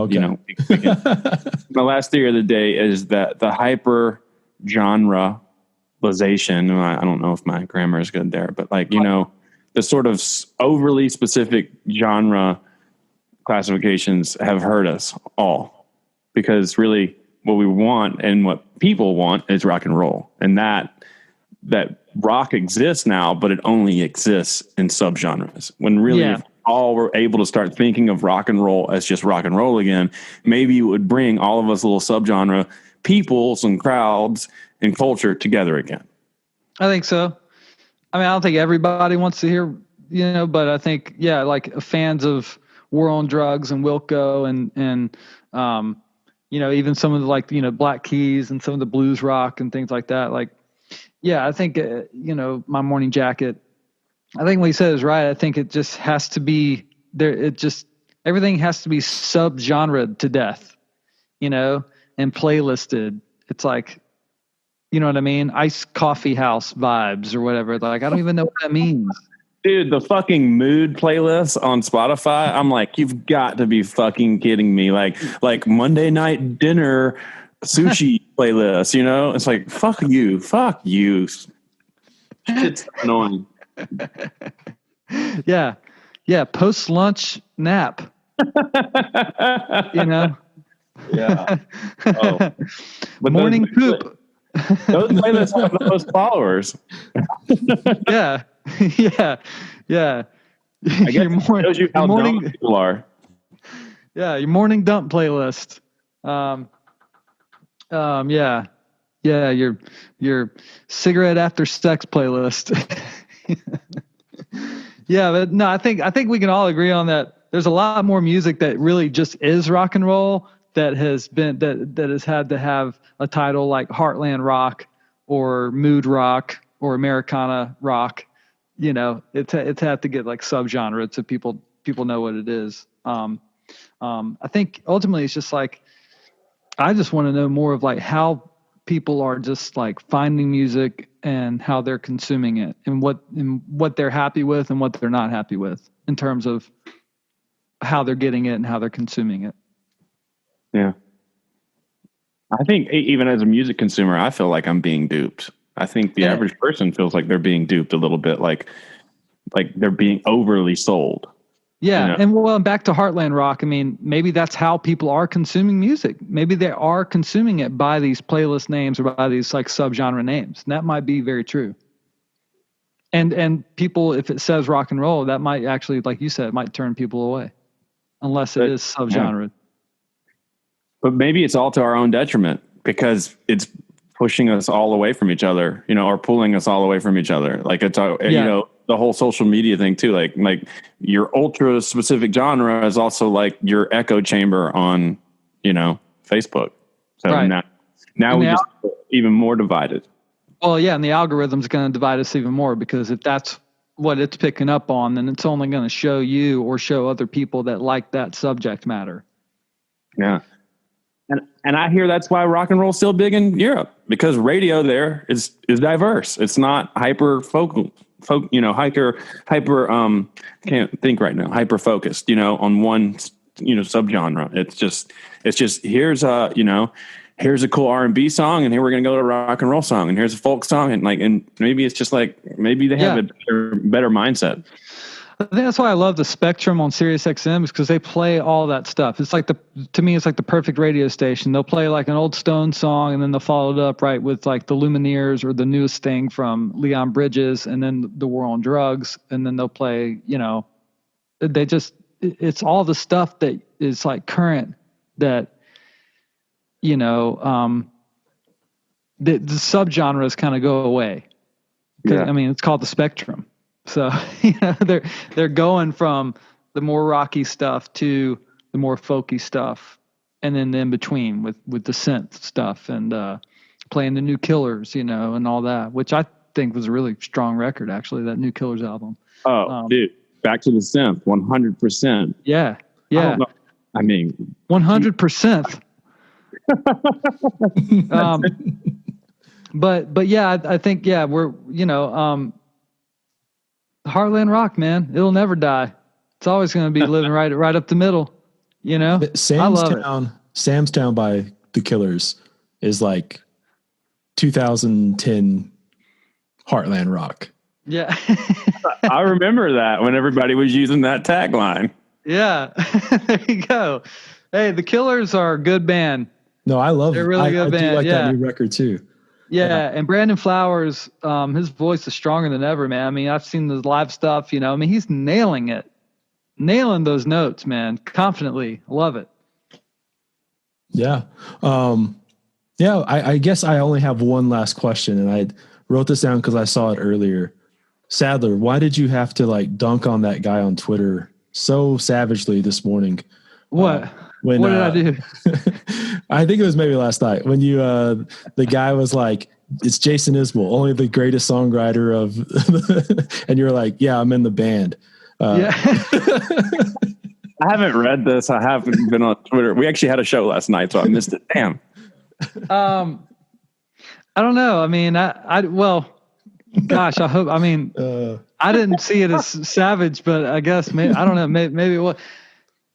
my last theory of the day is that the hyper genre generalization. I don't know if my grammar is good there, but like, the sort of overly specific genre classifications have hurt us all, because really what we want and what people want is rock and roll, and that rock exists now, but it only exists in subgenres. When really, if all were able to start thinking of rock and roll as just rock and roll again, maybe it would bring all of us little subgenre peoples and crowds and culture together again. I think so. I mean, I don't think everybody wants to hear, but I think, like fans of War on Drugs and Wilco and even some of the Black Keys and some of the blues rock and things like that. Like, I think, My Morning Jacket, I think what he said is right. I think it just has to be there. Everything has to be subgenre to death, and playlisted. It's like, you know what I mean? Iced coffee house vibes or whatever. Like, I don't even know what that means. Dude, the fucking mood playlist on Spotify, I'm like, you've got to be fucking kidding me. Like Monday night dinner sushi playlist, It's like, fuck you. It's annoying. Yeah. Post-lunch nap. Yeah. Oh. But morning poop. Those playlists have the most followers. Yeah. I guess it shows you how dumb people are. Yeah, your morning dump playlist. Your cigarette after sex playlist. Yeah, but no, I think we can all agree on that. There's a lot more music that really just is rock and roll that has had to have a title like Heartland Rock or Mood Rock or Americana Rock. It's had to get like subgenre so people know what it is. I think ultimately it's just like, I just want to know more of like how people are just like finding music and how they're consuming it and what they're happy with and what they're not happy with in terms of how they're getting it and how they're consuming it. Yeah. I think even as a music consumer, I feel like I'm being duped. I think the average person feels like they're being duped a little bit, like they're being overly sold. Yeah, You know? and well, back to Heartland Rock. I mean, maybe that's how people are consuming music. Maybe they are consuming it by these playlist names or by these like subgenre names. And that might be very true. And people, if it says rock and roll, that might actually, like you said, it might turn people away, unless it is subgenre. Yeah. But maybe it's all to our own detriment because it's pushing us all away from each other, or pulling us all away from each other. Like it's, the whole social media thing too. Like your ultra specific genre is also like your echo chamber on, Facebook. So right. now we just even more divided. Well, yeah, and the algorithm's going to divide us even more because if that's what it's picking up on, then it's only going to show you or show other people that like that subject matter. Yeah. And I hear that's why rock and roll is still big in Europe because radio there is diverse. It's not hyper focal, hyper can't think right now, hyper focused, on one, subgenre. It's just here's a cool R&B song and here we're going to go to a rock and roll song and here's a folk song and maybe it's just maybe they have a better mindset. I think that's why I love the Spectrum on Sirius XM is because they play all that stuff. It's to me, it's like the perfect radio station. They'll play like an old Stone song and then they'll follow it up right with like the Lumineers or the newest thing from Leon Bridges and then the War on Drugs. And then they'll play, it's all the stuff that is like current that, the subgenres kind of go away. Yeah. I mean, it's called the Spectrum. So, they're going from the more rocky stuff to the more folky stuff. And then in between with the synth stuff and playing the New Killers, and all that, which I think was a really strong record, actually, that New Killers album. Oh, dude, back to the synth, 100%. Yeah, yeah. I mean, 100%. But yeah, I think, we're, Heartland Rock, man, it'll never die. It's always going to be living right up the middle, I love it. Sam's Town by the Killers is like 2010 Heartland Rock. Yeah. I remember that when everybody was using that tagline. Yeah. There you go. Hey, the Killers are a good band. No, I love it. They're really good band. I do like that new record too. Yeah, and Brandon Flowers, his voice is stronger than ever, man. I mean, I've seen the live stuff, he's nailing it. Nailing those notes, man, confidently. Love it. Yeah. I guess I only have one last question, and I wrote this down because I saw it earlier. Sadler, why did you have to dunk on that guy on Twitter so savagely this morning? What? What did I do? I think it was maybe last night when you, the guy was like, it's Jason Isbell, only the greatest songwriter of, and you're like, yeah, I'm in the band. Yeah. I haven't read this. I haven't been on Twitter. We actually had a show last night, so I missed it. Damn. I don't know. I mean, well, gosh, I hope, I didn't see it as savage, but I guess maybe, I don't know, maybe it was.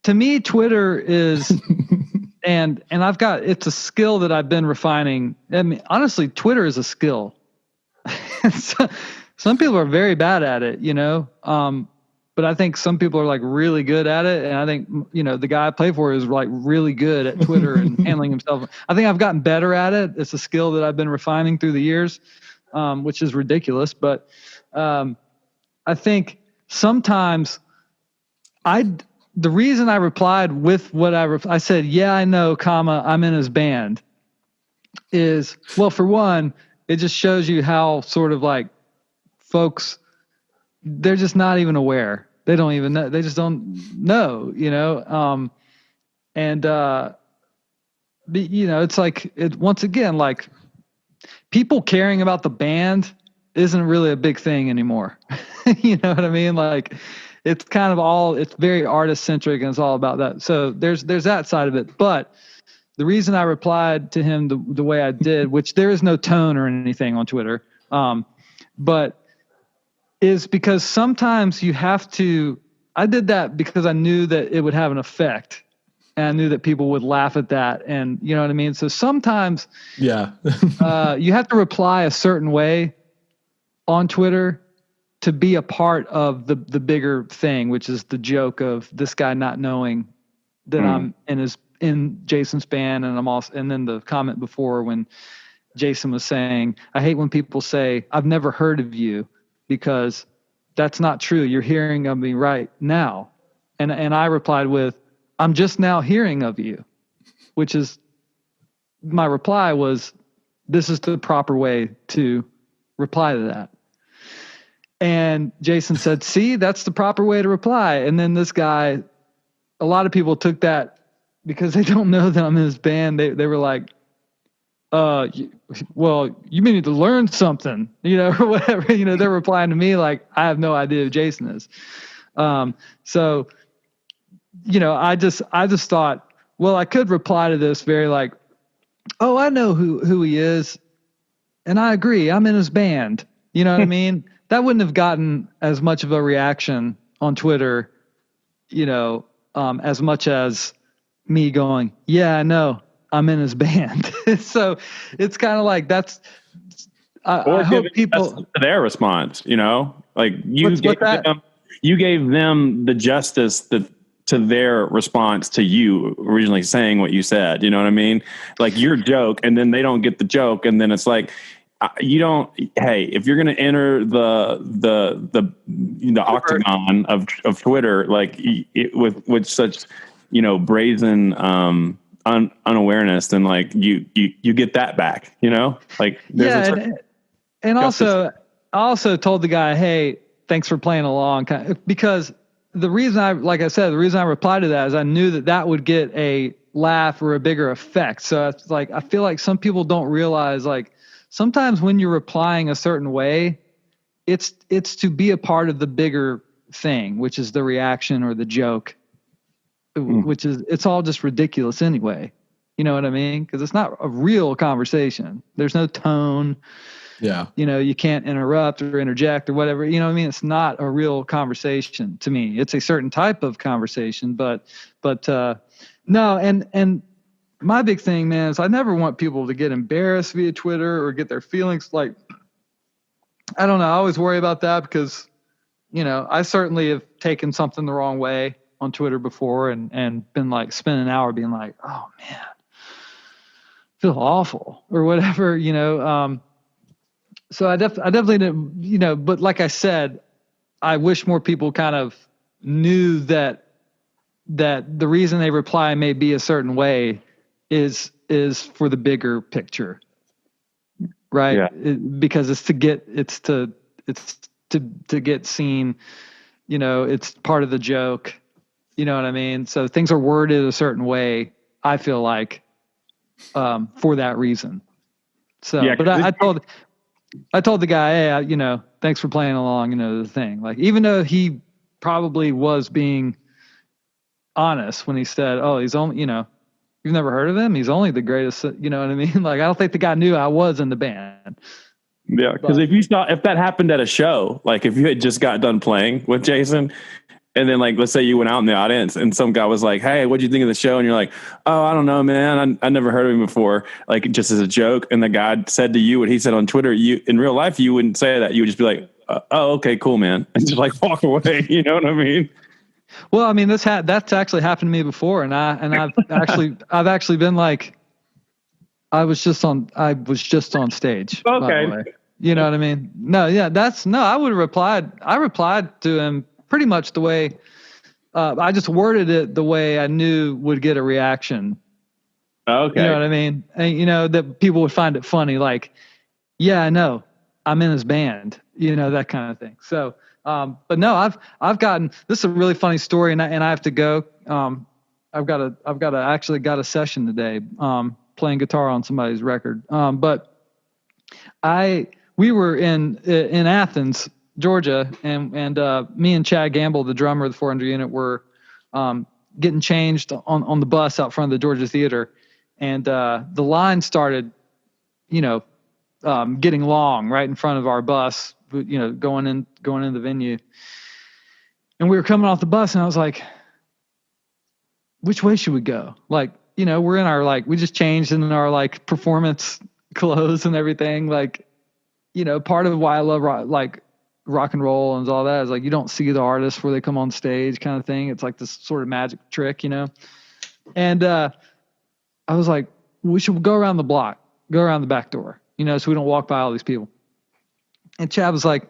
To me, Twitter is, and it's a skill that I've been refining. I mean, honestly, Twitter is a skill. Some people are very bad at it, but I think some people are really good at it. And I think, the guy I play for is really good at Twitter and handling himself. I think I've gotten better at it. It's a skill that I've been refining through the years, which is ridiculous. But I think sometimes the reason I replied with what I said, yeah, I know, I'm in his band, is, well, for one, it just shows you how sort of folks, they're just not even aware. They don't even know. They just don't know, it's once again, people caring about the band isn't really a big thing anymore. You know what I mean? It's kind of it's very artist centric and it's all about that. So there's that side of it. But the reason I replied to him the way I did, which there is no tone or anything on Twitter, but is because sometimes you have to, I did that because I knew that it would have an effect. And I knew that people would laugh at that. And you know what I mean? So sometimes Yeah. you have to reply a certain way on Twitter to be a part of the bigger thing, which is the joke of this guy not knowing that I'm in Jason's band. And I'm also, and then the comment before when Jason was saying, I hate when people say, I've never heard of you, because that's not true. You're hearing of me right now. And I replied with, I'm just now hearing of you, which is, my reply was, this is the proper way to reply to that. And Jason said, see, that's the proper way to reply. And then this guy, a lot of people took that because they don't know that I'm in his band. They were like, well, you may need to learn something, or whatever. They're replying to me like, I have no idea who Jason is. So, I just thought, well, I could reply to this very like, oh, I know who he is, and I agree, I'm in his band. You know what I mean? That wouldn't have gotten as much of a reaction on Twitter, as much as me going, yeah, I know, I'm in his band. So it's kind of like that's. I hope people their response, like you gave them the justice to their response to you originally saying what you said. You know what I mean? Like your joke, and then they don't get the joke, and then it's like you don't. Hey, if you're going to enter the octagon of Twitter, like with such brazen unawareness, then like you get that back. Like and also I also told the guy, hey, thanks for playing along, because the reason I replied to that is I knew that would get a laugh or a bigger effect. So it's like, I feel like some people don't realize, like, sometimes when you're replying a certain way, it's to be a part of the bigger thing, which is the reaction or the joke, which is, it's all just ridiculous anyway. You know what I mean? Because it's not a real conversation. There's no tone. Yeah. You can't interrupt or interject or whatever. You know what I mean? It's not a real conversation to me. It's a certain type of conversation, but no. And my big thing, man, is I never want people to get embarrassed via Twitter or get their feelings like, I don't know. I always worry about that because, I certainly have taken something the wrong way on Twitter before and been like, spend an hour being like, oh man, I feel awful or whatever, So I definitely didn't, but like I said, I wish more people kind of knew that the reason they reply may be a certain way is for the bigger picture, right? Yeah. Because it's to get seen, it's part of the joke, you know what I mean? So things are worded a certain way, I feel like, for that reason. So, yeah, but I told the guy, hey, thanks for playing along, the thing. Like, even though he probably was being honest when he said, oh, he's only, you've never heard of him? He's only the greatest, you know what I mean? Like, I don't think the guy knew I was in the band. Yeah, because if that happened at a show, like if you had just got done playing with Jason, and then like let's say you went out in the audience and some guy was like, "Hey, what'd you think of the show?" and you're like, "Oh, I don't know, man. I never heard of him before." Like just as a joke, and the guy said to you what he said on Twitter. You in real life you wouldn't say that. You would just be like, "Oh, okay, cool, man," and just like walk away. You know what I mean? Well, I mean that's actually happened to me before, and I've actually been like, I was just on stage. Okay. By the way. You know what I mean? No, yeah, I would have replied. I replied to him pretty much the way, I just worded it the way I knew would get a reaction. Okay. You know what I mean? And, that people would find it funny. Like, yeah, I know, I'm in his band, that kind of thing. So, but no, I've gotten, this is a really funny story and I have to go. I've got a session today, playing guitar on somebody's record. But we were in Athens, Georgia, and me and Chad Gamble, the drummer of the 400 unit, were getting changed on the bus out front of the Georgia Theater, and the line started, getting long right in front of our bus, going in the venue, and we were coming off the bus, and I was like, which way should we go? Like, you know, we're in our, like, we just changed in our, like, performance clothes and everything. Like, you know, part of why I love rock and roll and all that is, like, you don't see the artists before they come on stage kind of thing. It's like this sort of magic trick, you know? And I was like, we should go around the block, go around the back door, you know, so we don't walk by all these people. And Chad was like,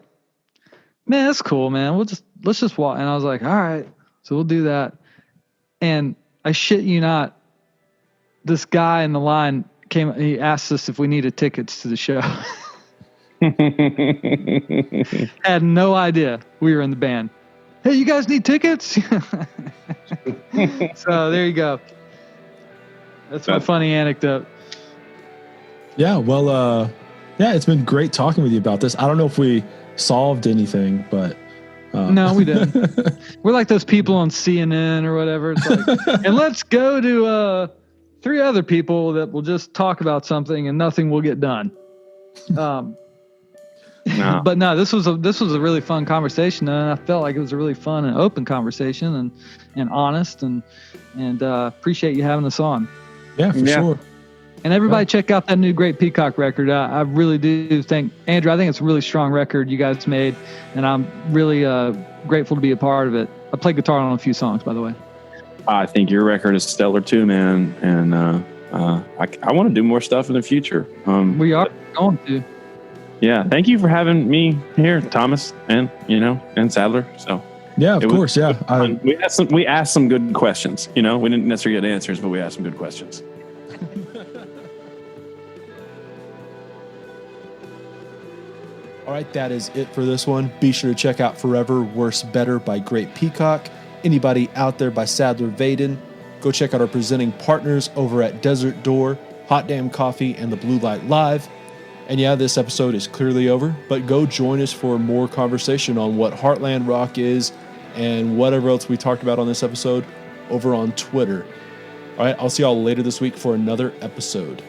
man, that's cool, man. Let's just walk. And I was like, all right, so we'll do that. And I shit you not, this guy in the line came, he asked us if we needed tickets to the show. Had no idea we were in the band. Hey, you guys need tickets? So there you go. That's my funny anecdote. Yeah, well, it's been great talking with you about this. I don't know if we solved anything, but no, we didn't. We're like those people on CNN or whatever. It's like, and let's go to 3 other people that will just talk about something and nothing will get done. No. But no, this was a really fun conversation, and I felt like it was a really fun and open conversation and honest, and appreciate you having us on. Yeah, for sure. And everybody check out that new Great Peacock record. I really do think, Andrew, I think it's a really strong record you guys made, and I'm really grateful to be a part of it. I play guitar on a few songs, by the way. I think your record is stellar too, man. And I want to do more stuff in the future. We are going to. Yeah. Thank you for having me here, Thomas, and Sadler. So yeah, of course. Yeah. We asked some good questions. We didn't necessarily get answers, but we asked some good questions. All right, that is it for this one. Be sure to check out Forever, Worse, Better by Great Peacock. Anybody Out There by Sadler Vaden. Go check out our presenting partners over at Desert Door, Hot Damn Coffee, and the Blue Light Live. And yeah, this episode is clearly over, but go join us for more conversation on what Heartland Rock is and whatever else we talked about on this episode over on Twitter. All right, I'll see y'all later this week for another episode.